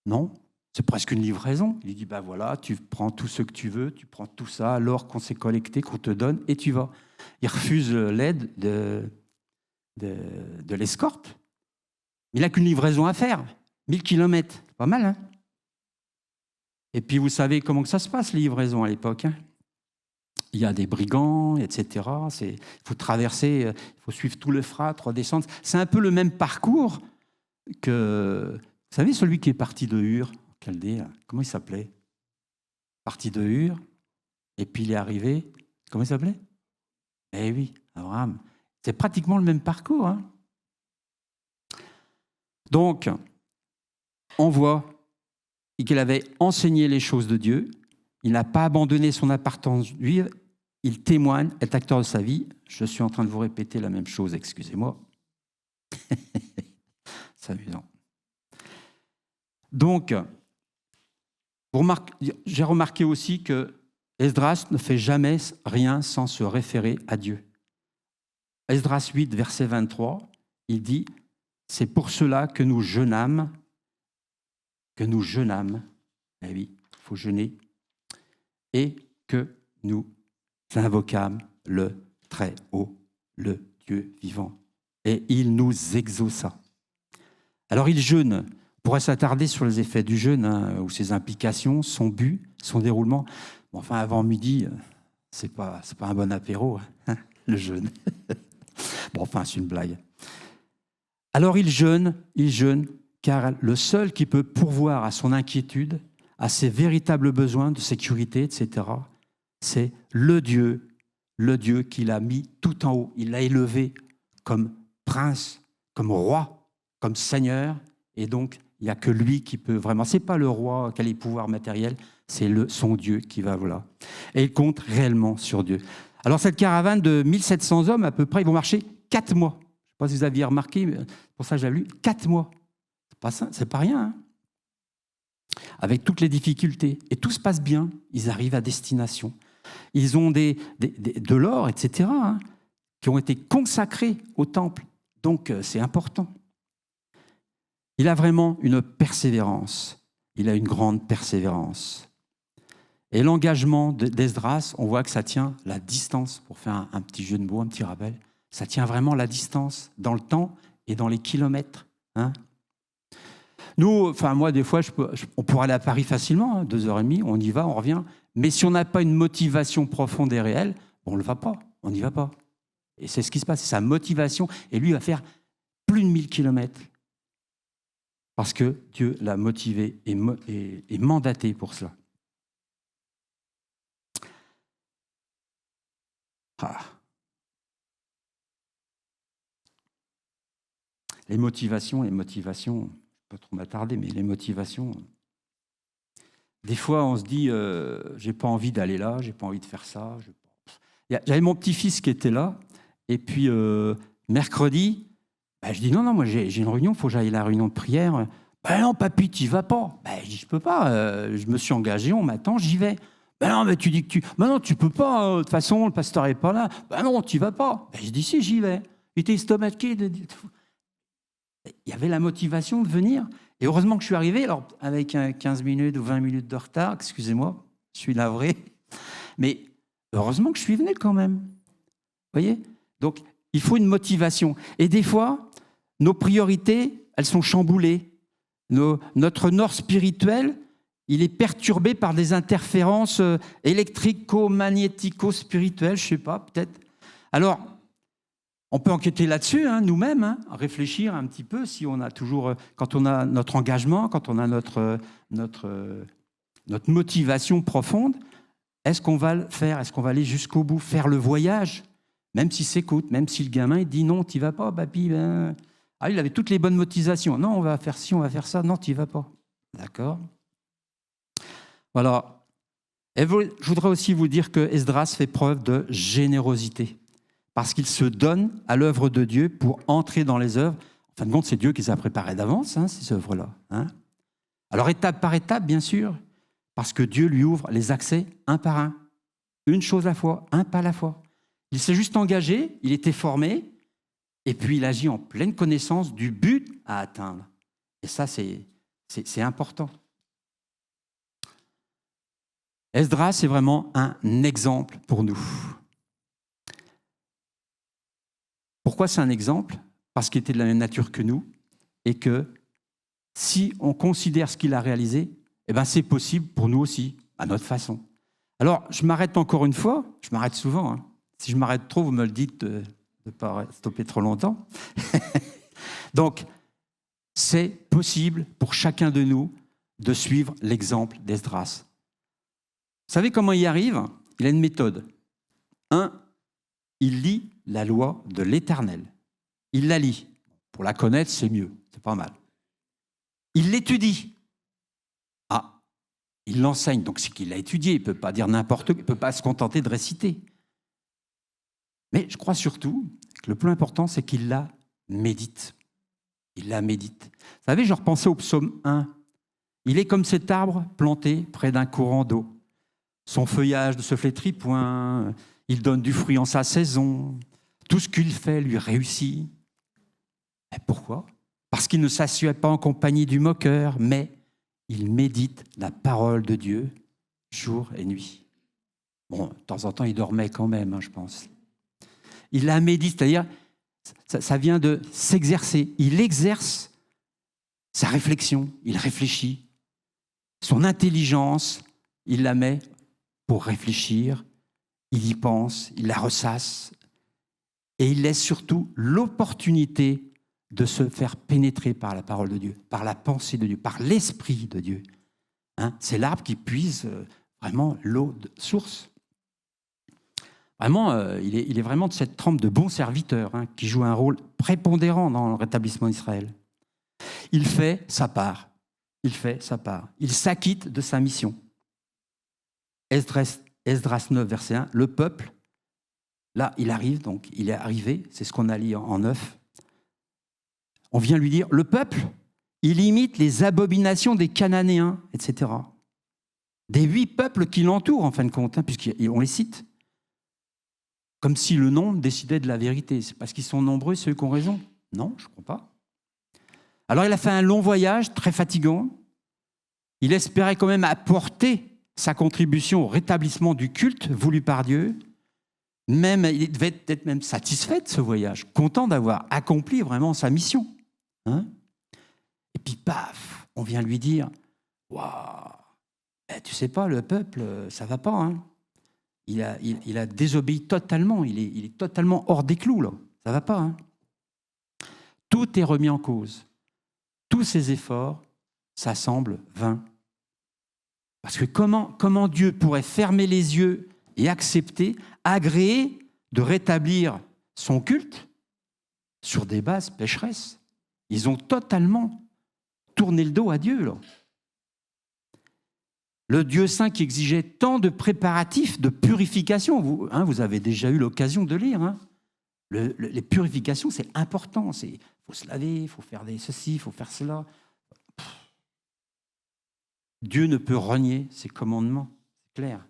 Non, c'est presque une livraison. Il dit, voilà, tu prends tout ce que tu veux, tu prends tout ça, l'or qu'on s'est collecté, qu'on te donne, et tu vas. Il refuse l'aide de l'escorte. Il n'a qu'une livraison à faire. 1000 kilomètres, pas mal, hein? Et puis, vous savez comment que ça se passe, les livraisons à l'époque, hein? Il y a des brigands, etc. Il faut traverser, il faut suivre tout l'Euphrate, redescendre. C'est un peu le même parcours que... Vous savez, celui qui est parti de Ur, Chaldée, là, comment il s'appelait? Parti de Ur, et puis il est arrivé... Comment il s'appelait? Eh oui, Abraham. C'est pratiquement le même parcours, hein? Donc, on voit qu'il avait enseigné les choses de Dieu. Il n'a pas abandonné son appartenance juive. Il témoigne, est acteur de sa vie. Je suis en train de vous répéter la même chose, excusez-moi. C'est amusant. Donc, j'ai remarqué aussi que Esdras ne fait jamais rien sans se référer à Dieu. Esdras 8, verset 23, il dit « C'est pour cela que nous jeûnâmes. » Eh oui, il faut jeûner. Et que nous invoquâmes le Très-Haut, le Dieu vivant. Et il nous exauça. Alors il jeûne. On pourrait s'attarder sur les effets du jeûne, hein, ou ses implications, son but, son déroulement. Bon, enfin, avant midi, c'est pas un bon apéro, hein, le jeûne. Bon, enfin, c'est une blague. Alors il jeûne, car le seul qui peut pourvoir à son inquiétude, à ses véritables besoins de sécurité, etc., c'est le Dieu qu'il a mis tout en haut. Il l'a élevé comme prince, comme roi, comme seigneur, et donc il n'y a que lui qui peut vraiment... Ce n'est pas le roi qui a les pouvoirs matériels, c'est son Dieu qui va, voilà. Et il compte réellement sur Dieu. Alors cette caravane de 1700 hommes, à peu près, ils vont marcher 4 mois. Je ne sais pas si vous aviez remarqué, mais pour ça j'avais lu, 4 mois. C'est pas rien, hein, avec toutes les difficultés. Et tout se passe bien. Ils arrivent à destination. Ils ont de l'or, etc., hein, qui ont été consacrés au temple. Donc, c'est important. Il a vraiment une persévérance. Il a une grande persévérance. Et l'engagement d'Esdras, on voit que ça tient la distance, pour faire un petit jeu de mots, un petit rappel, ça tient vraiment la distance dans le temps et dans les kilomètres. Hein. Nous, enfin moi, des fois, on pourrait aller à Paris facilement, hein, 2h30, on y va, on revient. Mais si on n'a pas une motivation profonde et réelle, on ne va pas, on n'y va pas. Et c'est ce qui se passe, c'est sa motivation. Et lui, il va faire plus de 1000 kilomètres. Parce que Dieu l'a motivé et mandaté pour cela. Ah. Les motivations, je ne vais pas trop m'attarder, mais les motivations, des fois on se dit, j'ai pas envie d'aller là, j'ai pas envie de faire ça. J'avais mon petit-fils qui était là, et puis mercredi, je dis non, moi j'ai une réunion, il faut que j'aille à la réunion de prière. Non, papy, tu n'y vas pas. Je dis, je peux pas, je me suis engagé, on m'attend, j'y vais. Non, mais tu dis que tu... non, tu peux pas, de toute façon, le pasteur n'est pas là. Non, tu vas pas. Je dis, si, j'y vais. Il était estomaqué. Il y avait la motivation de venir. Et heureusement que je suis arrivé, alors avec 15 minutes ou 20 minutes de retard, excusez-moi, je suis navré. Mais heureusement que je suis venu quand même. Vous voyez ? Donc, il faut une motivation. Et des fois, nos priorités, elles sont chamboulées. Notre nord spirituel, il est perturbé par des interférences électrico-magnético-spirituelles, je ne sais pas, peut-être. Alors, on peut enquêter là-dessus, hein, nous-mêmes, hein, réfléchir un petit peu si on a toujours, quand on a notre engagement, quand on a notre motivation profonde, est-ce qu'on va le faire? Est-ce qu'on va aller jusqu'au bout, faire le voyage, même si c'est coûte, même si le gamin il dit non, tu n'y vas pas, papy. Il avait toutes les bonnes motivations. Non, on va faire ci, on va faire ça. Non, tu n'y vas pas. D'accord? Voilà. Et je voudrais aussi vous dire que Esdras fait preuve de générosité parce qu'il se donne à l'œuvre de Dieu pour entrer dans les œuvres. En fin de compte, c'est Dieu qui les a préparées d'avance, hein, ces œuvres-là. Hein. Alors, étape par étape, bien sûr, parce que Dieu lui ouvre les accès un par un. Une chose à la fois, un pas à la fois. Il s'est juste engagé, il était formé, et puis il agit en pleine connaissance du but à atteindre. Et ça, c'est important. Esdras, c'est vraiment un exemple pour nous. Pourquoi c'est un exemple? Parce qu'il était de la même nature que nous et qu'il si on considère ce qu'il a réalisé, eh ben c'est possible pour nous aussi, à notre façon. Alors, je m'arrête encore une fois, je m'arrête souvent. Hein. Si je m'arrête trop, vous me le dites de ne pas stopper trop longtemps. Donc, c'est possible pour chacun de nous de suivre l'exemple d'Esdras. Vous savez comment il y arrive? Il a une méthode. Il lit la loi de l'Éternel. Il la lit. Pour la connaître, c'est mieux, c'est pas mal. Il l'étudie. Il l'enseigne, donc c'est qu'il l'a étudié. Il ne peut pas dire n'importe quoi, il ne peut pas se contenter de réciter. Mais je crois surtout que le plus important, c'est qu'il la médite. Il la médite. Vous savez, je repensais au psaume 1. Il est comme cet arbre planté près d'un courant d'eau. Son feuillage ne se flétrit point. Il donne du fruit en sa saison. Tout ce qu'il fait lui réussit. Et pourquoi? Parce qu'il ne s'assied pas en compagnie du moqueur, mais il médite la parole de Dieu jour et nuit. Bon, de temps en temps, il dormait quand même, je pense. Il la médite, c'est-à-dire, ça vient de s'exercer. Il exerce sa réflexion, il réfléchit. Son intelligence, il la met pour réfléchir. Il y pense, il la ressasse. Et il laisse surtout l'opportunité de se faire pénétrer par la parole de Dieu, par la pensée de Dieu, par l'esprit de Dieu. Hein, c'est l'arbre qui puise vraiment l'eau de source. Vraiment, il est vraiment de cette trempe de bon serviteur qui joue un rôle prépondérant dans le rétablissement d'Israël. Il fait sa part. Il fait sa part. Il s'acquitte de sa mission. Esdras 9, verset 1, le peuple, là, il arrive, donc il est arrivé, c'est ce qu'on a lu en 9. On vient lui dire, le peuple, il imite les abominations des Cananéens, etc. Des 8 peuples qui l'entourent, en fin de compte, puisqu'on les cite. Comme si le nombre décidait de la vérité. C'est parce qu'ils sont nombreux, ceux qui ont raison. Non, je ne crois pas. Alors, il a fait un long voyage, très fatigant. Il espérait quand même apporter sa contribution au rétablissement du culte voulu par Dieu. Même, il devait être même satisfait de ce voyage, content d'avoir accompli vraiment sa mission. Hein? Et puis, paf, on vient lui dire, waouh, tu sais pas, le peuple, ça va pas. Hein? Il a désobéi totalement, il est totalement hors des clous, là. Ça va pas. Hein? Tout est remis en cause. Tous ses efforts, ça semble vain. Parce que comment Dieu pourrait fermer les yeux et accepter, agréer de rétablir son culte sur des bases pécheresses? Ils ont totalement tourné le dos à Dieu, là. Le Dieu saint qui exigeait tant de préparatifs, de purification. Vous avez déjà eu l'occasion de lire. Hein. Les purifications, c'est important. Il faut se laver, il faut faire ceci, il faut faire cela. Dieu ne peut renier ses commandements, c'est clair.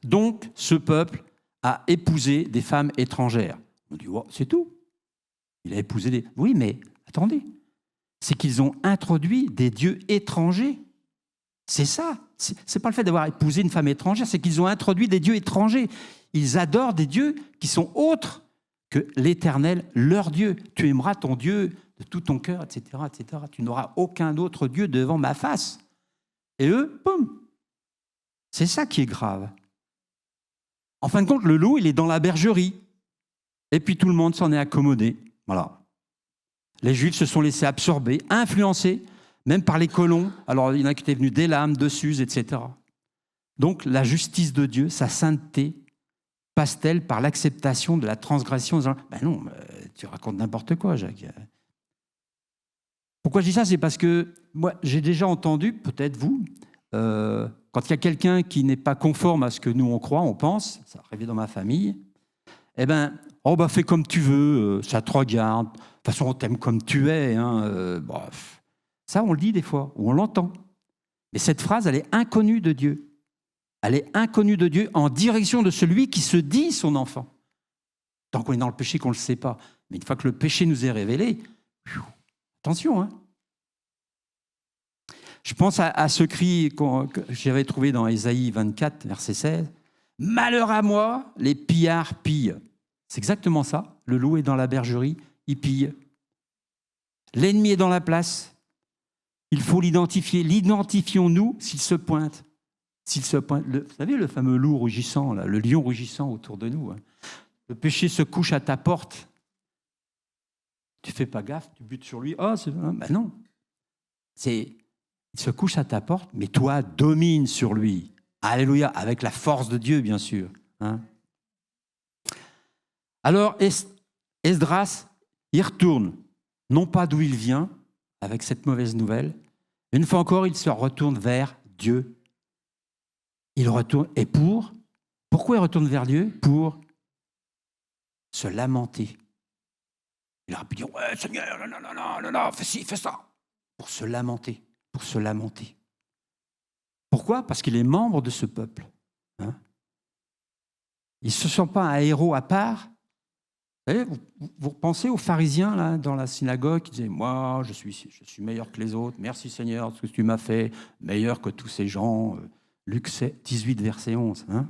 Donc, ce peuple a épousé des femmes étrangères. On dit, oh, c'est tout. Il a épousé des... Oui, mais attendez. C'est qu'ils ont introduit des dieux étrangers. C'est ça. C'est pas le fait d'avoir épousé une femme étrangère, c'est qu'ils ont introduit des dieux étrangers. Ils adorent des dieux qui sont autres que l'Éternel, leur Dieu. Tu aimeras ton Dieu de tout ton cœur, etc., etc. Tu n'auras aucun autre Dieu devant ma face. Et eux, boum. C'est ça qui est grave. En fin de compte, le loup, il est dans la bergerie. Et puis tout le monde s'en est accommodé. Voilà. Les Juifs se sont laissés absorber, influencés, même par les colons. Alors, il y en a qui étaient venus d'Élam, de Suse, etc. Donc, la justice de Dieu, sa sainteté, passe-t-elle par l'acceptation de la transgression? Ben non, tu racontes n'importe quoi, Jacques. Pourquoi je dis ça? C'est parce que moi, j'ai déjà entendu, peut-être vous, quand il y a quelqu'un qui n'est pas conforme à ce que nous on croit, on pense, ça arrivait dans ma famille, eh ben, fais comme tu veux, ça te regarde, de toute façon on t'aime comme tu es. Bref. Ça, on le dit des fois, ou on l'entend. Mais cette phrase, elle est inconnue de Dieu. Elle est inconnue de Dieu en direction de celui qui se dit son enfant. Tant qu'on est dans le péché, qu'on ne le sait pas. Mais une fois que le péché nous est révélé, attention. Hein. Je pense à ce cri que j'avais trouvé dans Ésaïe 24, verset 16. « Malheur à moi, les pillards pillent. » C'est exactement ça. Le loup est dans la bergerie, il pille. L'ennemi est dans la place. Il faut l'identifier. L'identifions-nous s'il se pointe. S'il se pointe. Vous savez, le fameux loup rugissant, là, le lion rugissant autour de nous. Hein. Le péché se couche à ta porte. Tu fais pas gaffe, tu butes sur lui. Oh, ben non. Il se couche à ta porte, mais toi, domine sur lui. Alléluia, avec la force de Dieu, bien sûr. Hein. Alors, Esdras, il retourne, non pas d'où il vient, avec cette mauvaise nouvelle. Une fois encore, il se retourne vers Dieu. Il retourne, et pourquoi il retourne vers Dieu? Pour se lamenter. Il aurait pu dire, ouais, Seigneur, non, fais ci, fais ça. Pour se lamenter. Pourquoi? Parce qu'il est membre de ce peuple. Hein? Il ne se sent pas un héros à part. Vous savez, vous pensez aux pharisiens là, dans la synagogue qui disaient, moi, je suis meilleur que les autres. Merci Seigneur de ce que tu m'as fait. Meilleur que tous ces gens. Luc 18, verset 11. Hein?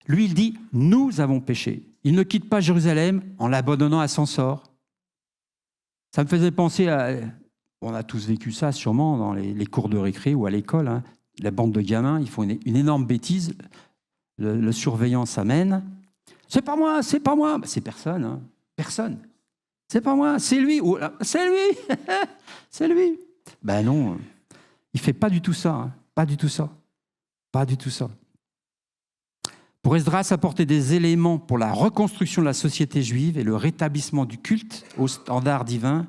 Lui, il dit, nous avons péché. Il ne quitte pas Jérusalem en l'abandonnant à son sort. Ça me faisait penser à... On a tous vécu ça sûrement dans les cours de récré ou à l'école. Hein. La bande de gamins, ils font une énorme bêtise. Le surveillant s'amène. C'est pas moi. Ben, c'est personne. Hein. Personne. C'est pas moi, c'est lui. Oh, c'est lui. C'est lui. Ben non, il fait pas du tout ça. Hein. Pas du tout ça. Pour Esdras, apporter des éléments pour la reconstruction de la société juive et le rétablissement du culte au standard divin,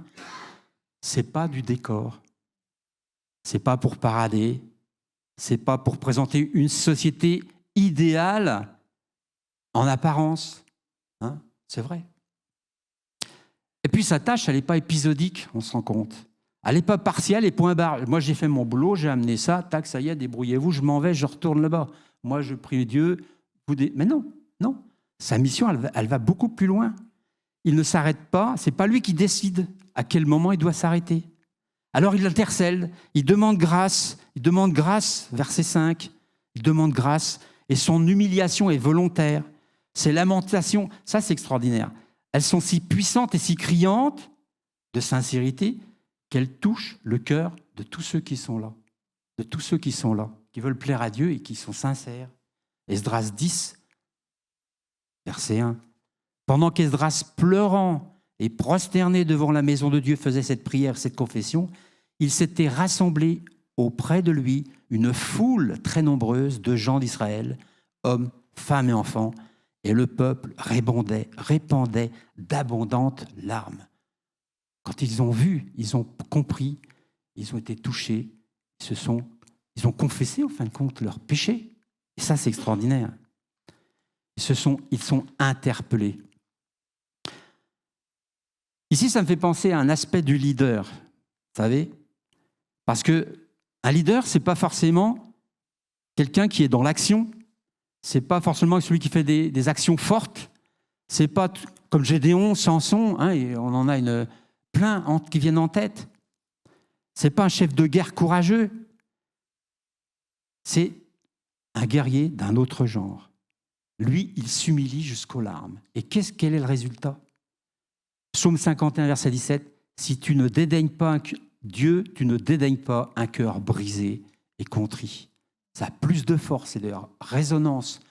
c'est pas du décor. C'est pas pour parader. C'est pas pour présenter une société idéale en apparence. Hein, c'est vrai. Et puis sa tâche, elle n'est pas épisodique, on se rend compte. Elle n'est pas partielle et point barre. Moi, j'ai fait mon boulot, j'ai amené ça, tac, ça y est, débrouillez-vous, je m'en vais, je retourne là-bas. Moi, je prie Dieu. Mais non. Sa mission, elle va beaucoup plus loin. Il ne s'arrête pas, c'est pas lui qui décide à quel moment il doit s'arrêter. Alors il intercède, il demande grâce, verset 5, il demande grâce, et son humiliation est volontaire. Ses lamentations, ça c'est extraordinaire, elles sont si puissantes et si criantes de sincérité qu'elles touchent le cœur de tous ceux qui sont là, qui veulent plaire à Dieu et qui sont sincères. Esdras 10, verset 1. Pendant qu'Esdras, pleurant et prosterné devant la maison de Dieu, faisait cette prière, cette confession, il s'était rassemblé auprès de lui une foule très nombreuse de gens d'Israël, hommes, femmes et enfants, et le peuple répandait d'abondantes larmes. Quand ils ont vu, ils ont compris, ils ont été touchés, ils ont confessé, en fin de compte, leurs péchés. Et ça, c'est extraordinaire. Ils sont interpellés. Ici, ça me fait penser à un aspect du leader, vous savez, parce qu'un leader, ce n'est pas forcément quelqu'un qui est dans l'action, ce n'est pas forcément celui qui fait des actions fortes, ce n'est pas comme Gédéon, Samson, hein, et on en a plein qui viennent en tête. Ce n'est pas un chef de guerre courageux, c'est un guerrier d'un autre genre. Lui, il s'humilie jusqu'aux larmes. Et quel est le résultat? Psaume 51, verset 17. Si tu ne dédaignes pas Dieu, tu ne dédaignes pas un cœur brisé et contrit. Ça a plus de force et de résonance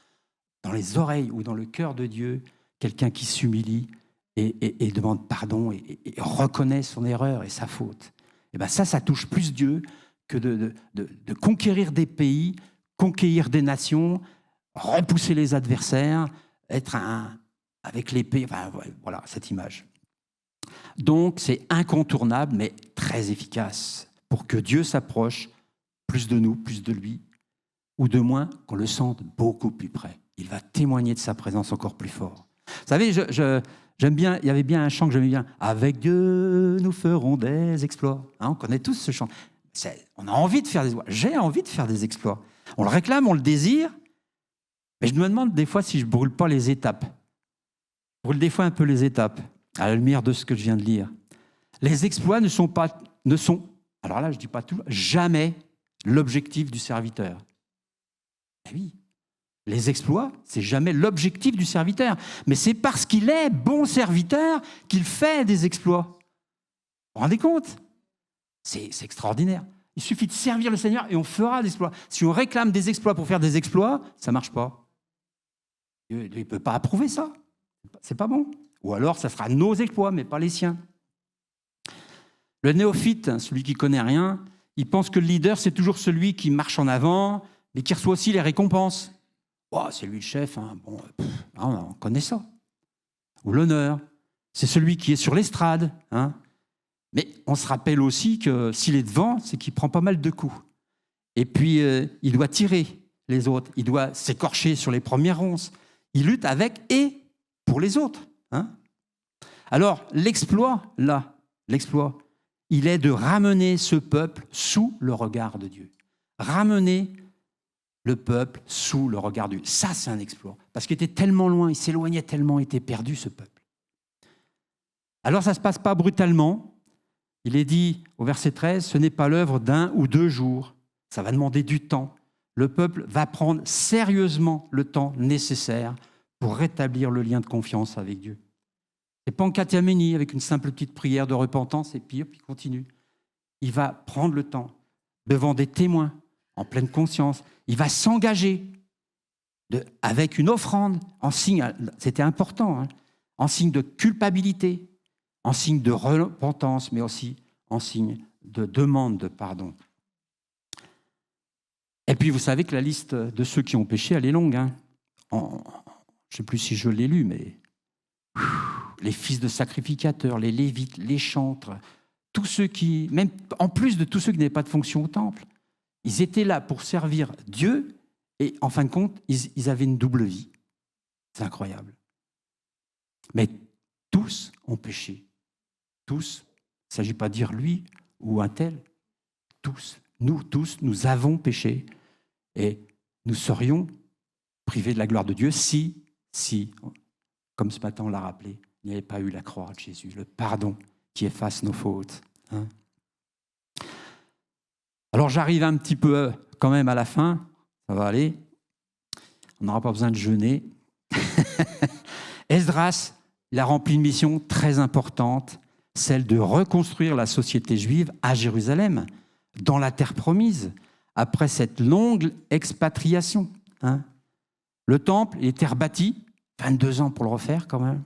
dans les oreilles ou dans le cœur de Dieu, quelqu'un qui s'humilie et demande pardon et reconnaît son erreur et sa faute. Et bien ça touche plus Dieu que de conquérir des pays, conquérir des nations, repousser les adversaires, être avec l'épée, enfin, voilà, cette image. Donc, c'est incontournable, mais très efficace pour que Dieu s'approche plus de nous, plus de lui, ou de moins qu'on le sente beaucoup plus près. Il va témoigner de sa présence encore plus fort. Vous savez, j'aime bien, il y avait bien un chant que j'aimais bien. « Avec Dieu, nous ferons des exploits ». Hein, on connaît tous ce chant. On a envie de faire des exploits. J'ai envie de faire des exploits. On le réclame, on le désire, mais je me demande des fois si je ne brûle pas les étapes. Je brûle des fois un peu les étapes, à la lumière de ce que je viens de lire. Les exploits ne sont, alors là je ne dis pas tout, jamais l'objectif du serviteur. Eh oui, les exploits, c'est jamais l'objectif du serviteur, mais c'est parce qu'il est bon serviteur qu'il fait des exploits. vous rendez compte? C'est extraordinaire. Il suffit de servir le Seigneur et on fera des exploits. Si on réclame des exploits pour faire des exploits, ça ne marche pas. Dieu ne peut pas approuver ça. C'est pas bon. Ou alors, ça sera nos exploits, mais pas les siens. Le néophyte, celui qui ne connaît rien, il pense que le leader, c'est toujours celui qui marche en avant, mais qui reçoit aussi les récompenses. Oh, c'est lui le chef, hein. Bon, on connaît ça. Ou l'honneur, c'est celui qui est sur l'estrade. Hein. Mais on se rappelle aussi que s'il est devant, c'est qu'il prend pas mal de coups. Et puis, il doit tirer les autres. Il doit s'écorcher sur les premières ronces. Il lutte avec et pour les autres. Hein. Alors, l'exploit, il est de ramener ce peuple sous le regard de Dieu. Ramener le peuple sous le regard de Dieu. Ça, c'est un exploit. Parce qu'il était tellement loin, il s'éloignait tellement, il était perdu, ce peuple. Alors, ça ne se passe pas brutalement. Il est dit au verset 13, ce n'est pas l'œuvre d'un ou 2 jours. Ça va demander du temps. Le peuple va prendre sérieusement le temps nécessaire pour rétablir le lien de confiance avec Dieu. C'est pas en catimini, avec une simple petite prière de repentance, et puis il continue. Il va prendre le temps devant des témoins, en pleine conscience. Il va s'engager avec une offrande, en signe, c'était important, hein, en signe de culpabilité, en signe de repentance, mais aussi en signe de demande de pardon. Et puis vous savez que la liste de ceux qui ont péché, elle est longue. Hein. Je ne sais plus si je l'ai lu, mais les fils de sacrificateurs, les lévites, les chantres, tous ceux qui, même en plus de tous ceux qui n'avaient pas de fonction au temple, ils étaient là pour servir Dieu et en fin de compte, ils avaient une double vie. C'est incroyable. Mais tous ont péché. Tous. Il ne s'agit pas de dire lui ou un tel. Tous. Nous tous, nous avons péché et nous serions privés de la gloire de Dieu si, comme ce matin on l'a rappelé, il n'y avait pas eu la croix de Jésus, le pardon qui efface nos fautes. Hein. Alors j'arrive un petit peu quand même à la fin, ça va aller, on n'aura pas besoin de jeûner. Esdras, il a rempli une mission très importante, celle de reconstruire la société juive à Jérusalem, dans la terre promise, après cette longue expatriation. Hein. Le temple, il était rebâti, 22 ans pour le refaire quand même.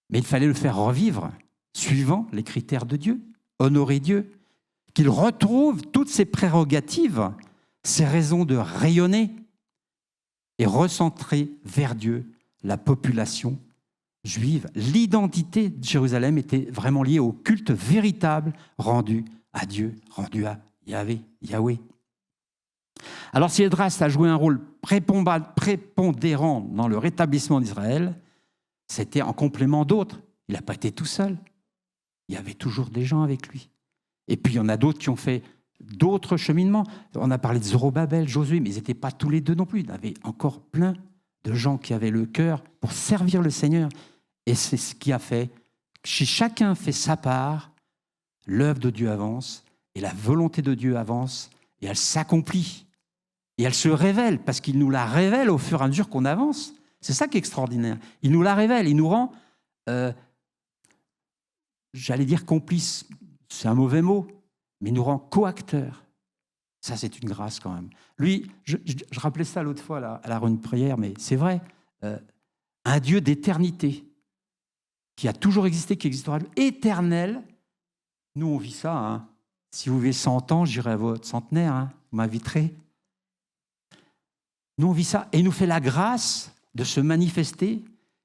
Mais il fallait le faire revivre, suivant les critères de Dieu, honorer Dieu, qu'il retrouve toutes ses prérogatives, ses raisons de rayonner et recentrer vers Dieu la population juive. L'identité de Jérusalem était vraiment liée au culte véritable rendu à Dieu, rendu à Yahweh. Alors si Esdras a joué un rôle prépondérant dans le rétablissement d'Israël, c'était en complément d'autres. Il n'a pas été tout seul. Il y avait toujours des gens avec lui. Et puis il y en a d'autres qui ont fait d'autres cheminements. On a parlé de Zorobabel, Josué, mais ils n'étaient pas tous les deux non plus. Il y avait encore plein de gens qui avaient le cœur pour servir le Seigneur. Et c'est ce qui a fait, si chacun fait sa part, l'œuvre de Dieu avance et la volonté de Dieu avance et elle s'accomplit. Et elle se révèle parce qu'il nous la révèle au fur et à mesure qu'on avance. C'est ça qui est extraordinaire. Il nous la révèle, il nous rend, j'allais dire complice, c'est un mauvais mot, mais il nous rend coacteurs. Ça, c'est une grâce quand même. Lui, je rappelais ça l'autre fois à la réunion de prière, mais c'est vrai, un Dieu d'éternité qui a toujours existé, qui existera, éternel. Nous, on vit ça. Hein. Si vous vivez 100 ans, j'irai à votre centenaire, hein, vous m'inviterez. Nous, on vit ça et il nous fait la grâce de se manifester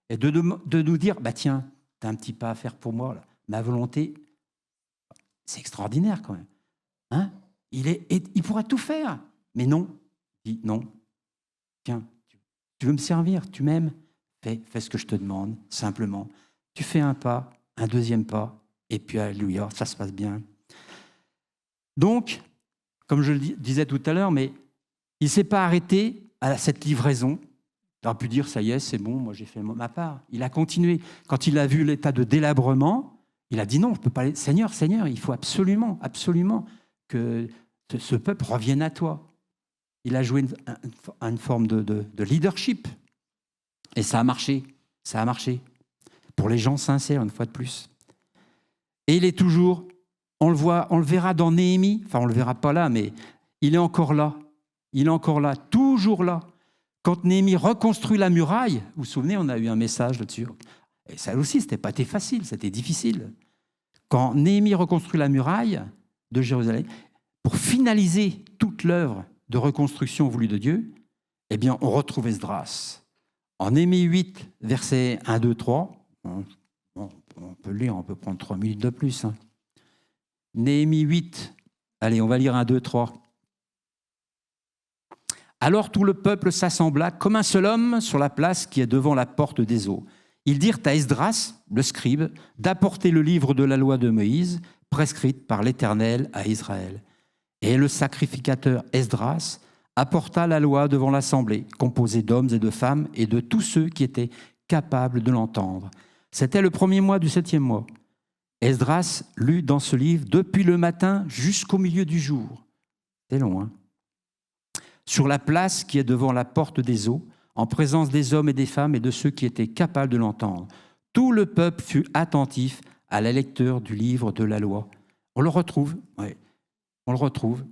et de nous dire, bah tiens, tu as un petit pas à faire pour moi, là. Ma volonté, c'est extraordinaire quand même. Hein? Il pourra tout faire, mais non. Il dit non. Tiens, tu veux me servir, tu m'aimes, fais ce que je te demande, simplement. Tu fais un pas, un deuxième pas, et puis alléluia, ça se passe bien. Donc, comme je le disais tout à l'heure, mais il ne s'est pas arrêté à cette livraison. Il aurait pu dire, ça y est, c'est bon, moi j'ai fait ma part. Il a continué. Quand il a vu l'état de délabrement, il a dit non, je ne peux pas aller. Seigneur, il faut absolument que ce peuple revienne à toi. Il a joué une forme de leadership. Et ça a marché. Ça a marché. Pour les gens sincères, une fois de plus. Et il est toujours, on le verra dans Néhémie, enfin on ne le verra pas là, mais il est encore là. Il est encore là, toujours là. Quand Néhémie reconstruit la muraille, vous vous souvenez, on a eu un message là-dessus. Et ça aussi, ce n'était pas été facile, c'était difficile. Quand Néhémie reconstruit la muraille de Jérusalem, pour finaliser toute l'œuvre de reconstruction voulue de Dieu, eh bien, on retrouve Esdras. En Néhémie 8, versets 1, 2, 3, on peut lire, on peut prendre 3 minutes de plus. Hein. Néhémie 8, allez, on va lire 1, 2, 3. Alors tout le peuple s'assembla comme un seul homme sur la place qui est devant la porte des eaux. Ils dirent à Esdras, le scribe, d'apporter le livre de la loi de Moïse, prescrite par l'Éternel à Israël. Et le sacrificateur Esdras apporta la loi devant l'assemblée, composée d'hommes et de femmes et de tous ceux qui étaient capables de l'entendre. C'était le 1er mois du 7e mois. Esdras lut dans ce livre depuis le matin jusqu'au milieu du jour. C'est long, hein ? Sur la place qui est devant la porte des eaux, en présence des hommes et des femmes et de ceux qui étaient capables de l'entendre. Tout le peuple fut attentif à la lecture du livre de la loi. On le retrouve, oui, on le retrouve.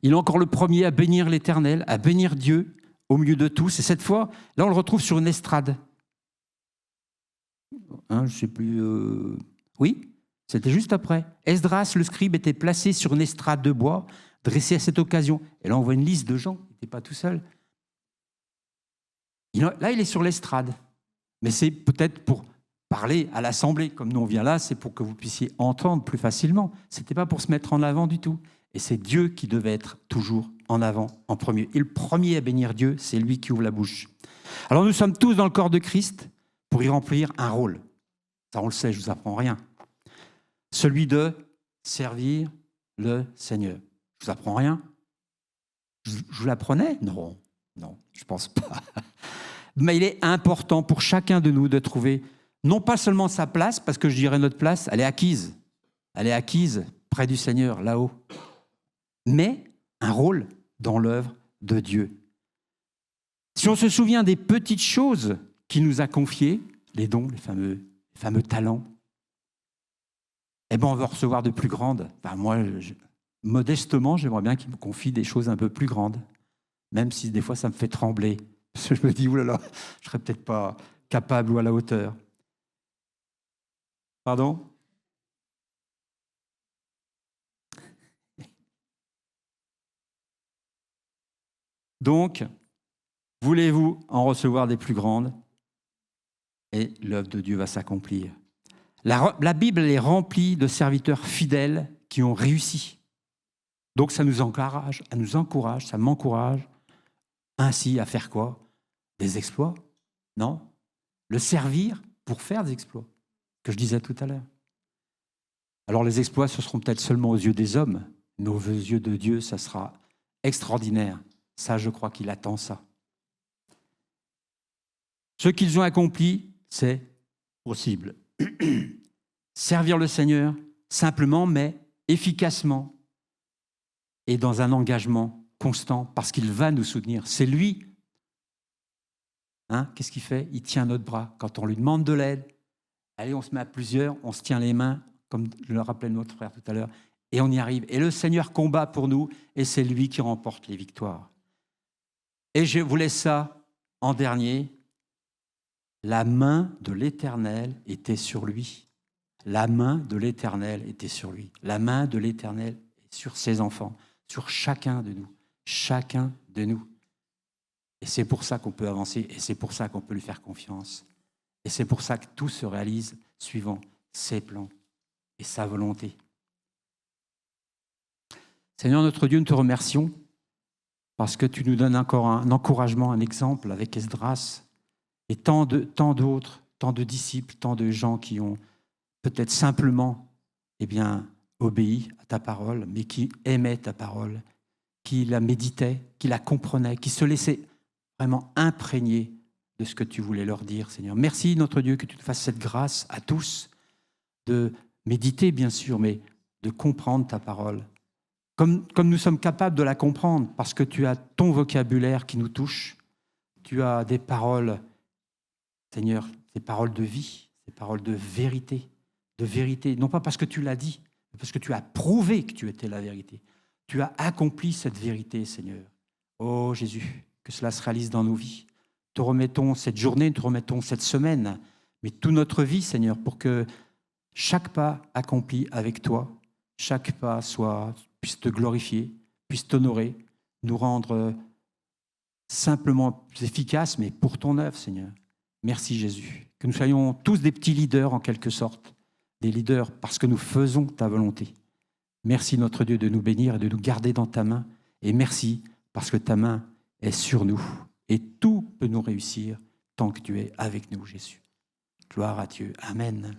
Il est encore le premier à bénir l'Éternel, à bénir Dieu au milieu de tous. Et cette fois, là, on le retrouve sur une estrade. Hein, je ne sais plus... Oui, c'était juste après. Esdras, le scribe, était placé sur une estrade de bois, dressée à cette occasion. Et là, on voit une liste de gens. Il n'était pas tout seul. Là, il est sur l'estrade. Mais c'est peut-être pour parler à l'Assemblée. Comme nous, on vient là, c'est pour que vous puissiez entendre plus facilement. Ce n'était pas pour se mettre en avant du tout. Et c'est Dieu qui devait être toujours en avant, en premier. Et le premier à bénir Dieu, c'est lui qui ouvre la bouche. Alors, nous sommes tous dans le corps de Christ pour y remplir un rôle. Ça, on le sait, je ne vous apprends rien. Celui de servir le Seigneur. Je ne vous apprends rien. Je vous l'apprenais ? Non, je ne pense pas. Mais il est important pour chacun de nous de trouver non pas seulement sa place, parce que je dirais notre place, elle est acquise. Elle est acquise près du Seigneur, là-haut. Mais un rôle dans l'œuvre de Dieu. Si on se souvient des petites choses qu'il nous a confiées, les dons, les fameux talents, eh bien, on va recevoir de plus grandes. Enfin, moi, modestement, j'aimerais bien qu'il me confie des choses un peu plus grandes, même si des fois, ça me fait trembler. Parce que je me dis, oulala, je ne serais peut-être pas capable ou à la hauteur. Pardon ? Donc, voulez-vous en recevoir des plus grandes ? Et l'œuvre de Dieu va s'accomplir. La Bible est remplie de serviteurs fidèles qui ont réussi. Donc ça nous encourage, ça m'encourage ainsi à faire quoi ? Des exploits ? Non ? Le servir pour faire des exploits, que je disais tout à l'heure. Alors les exploits, ce seront peut-être seulement aux yeux des hommes. Mais aux yeux de Dieu, ça sera extraordinaire. Ça, je crois qu'il attend ça. Ce qu'ils ont accompli, c'est possible. Servir le Seigneur simplement, mais efficacement et dans un engagement constant, parce qu'il va nous soutenir. C'est lui. Hein, qu'est-ce qu'il fait ? Il tient notre bras. Quand on lui demande de l'aide, allez, on se met à plusieurs, on se tient les mains, comme je le rappelais notre frère tout à l'heure, et on y arrive. Et le Seigneur combat pour nous, et c'est lui qui remporte les victoires. Et je vous laisse ça en dernier. La main de l'Éternel était sur lui. La main de l'Éternel était sur lui. La main de l'Éternel est sur ses enfants, sur chacun de nous. Chacun de nous. Et c'est pour ça qu'on peut avancer, et c'est pour ça qu'on peut lui faire confiance. Et c'est pour ça que tout se réalise suivant ses plans et sa volonté. Seigneur notre Dieu, nous te remercions parce que tu nous donnes encore un encouragement, un exemple avec Esdras et tant d'autres, tant de disciples, tant de gens qui ont peut-être simplement obéi à ta parole, mais qui aimaient ta parole, qui la méditaient, qui la comprenaient, qui se laissaient vraiment imprégner de ce que tu voulais leur dire, Seigneur. Merci, notre Dieu, que tu te fasses cette grâce à tous de méditer, bien sûr, mais de comprendre ta parole. Comme nous sommes capables de la comprendre, parce que tu as ton vocabulaire qui nous touche, tu as des paroles, Seigneur, des paroles de vie, des paroles de vérité, de vérité, non pas parce que tu l'as dit, mais parce que tu as prouvé que tu étais la vérité. Tu as accompli cette vérité, Seigneur. Oh Jésus, que cela se réalise dans nos vies. Te remettons cette journée, te remettons cette semaine, mais toute notre vie, Seigneur, pour que chaque pas accompli avec toi, chaque pas puisse te glorifier, puisse t'honorer, nous rendre simplement efficaces, mais pour ton œuvre, Seigneur. Merci Jésus. Que nous soyons tous des petits leaders en quelque sorte, des leaders parce que nous faisons ta volonté. Merci notre Dieu de nous bénir et de nous garder dans ta main. Et merci parce que ta main est sur nous. Et tout peut nous réussir tant que tu es avec nous, Jésus. Gloire à Dieu. Amen.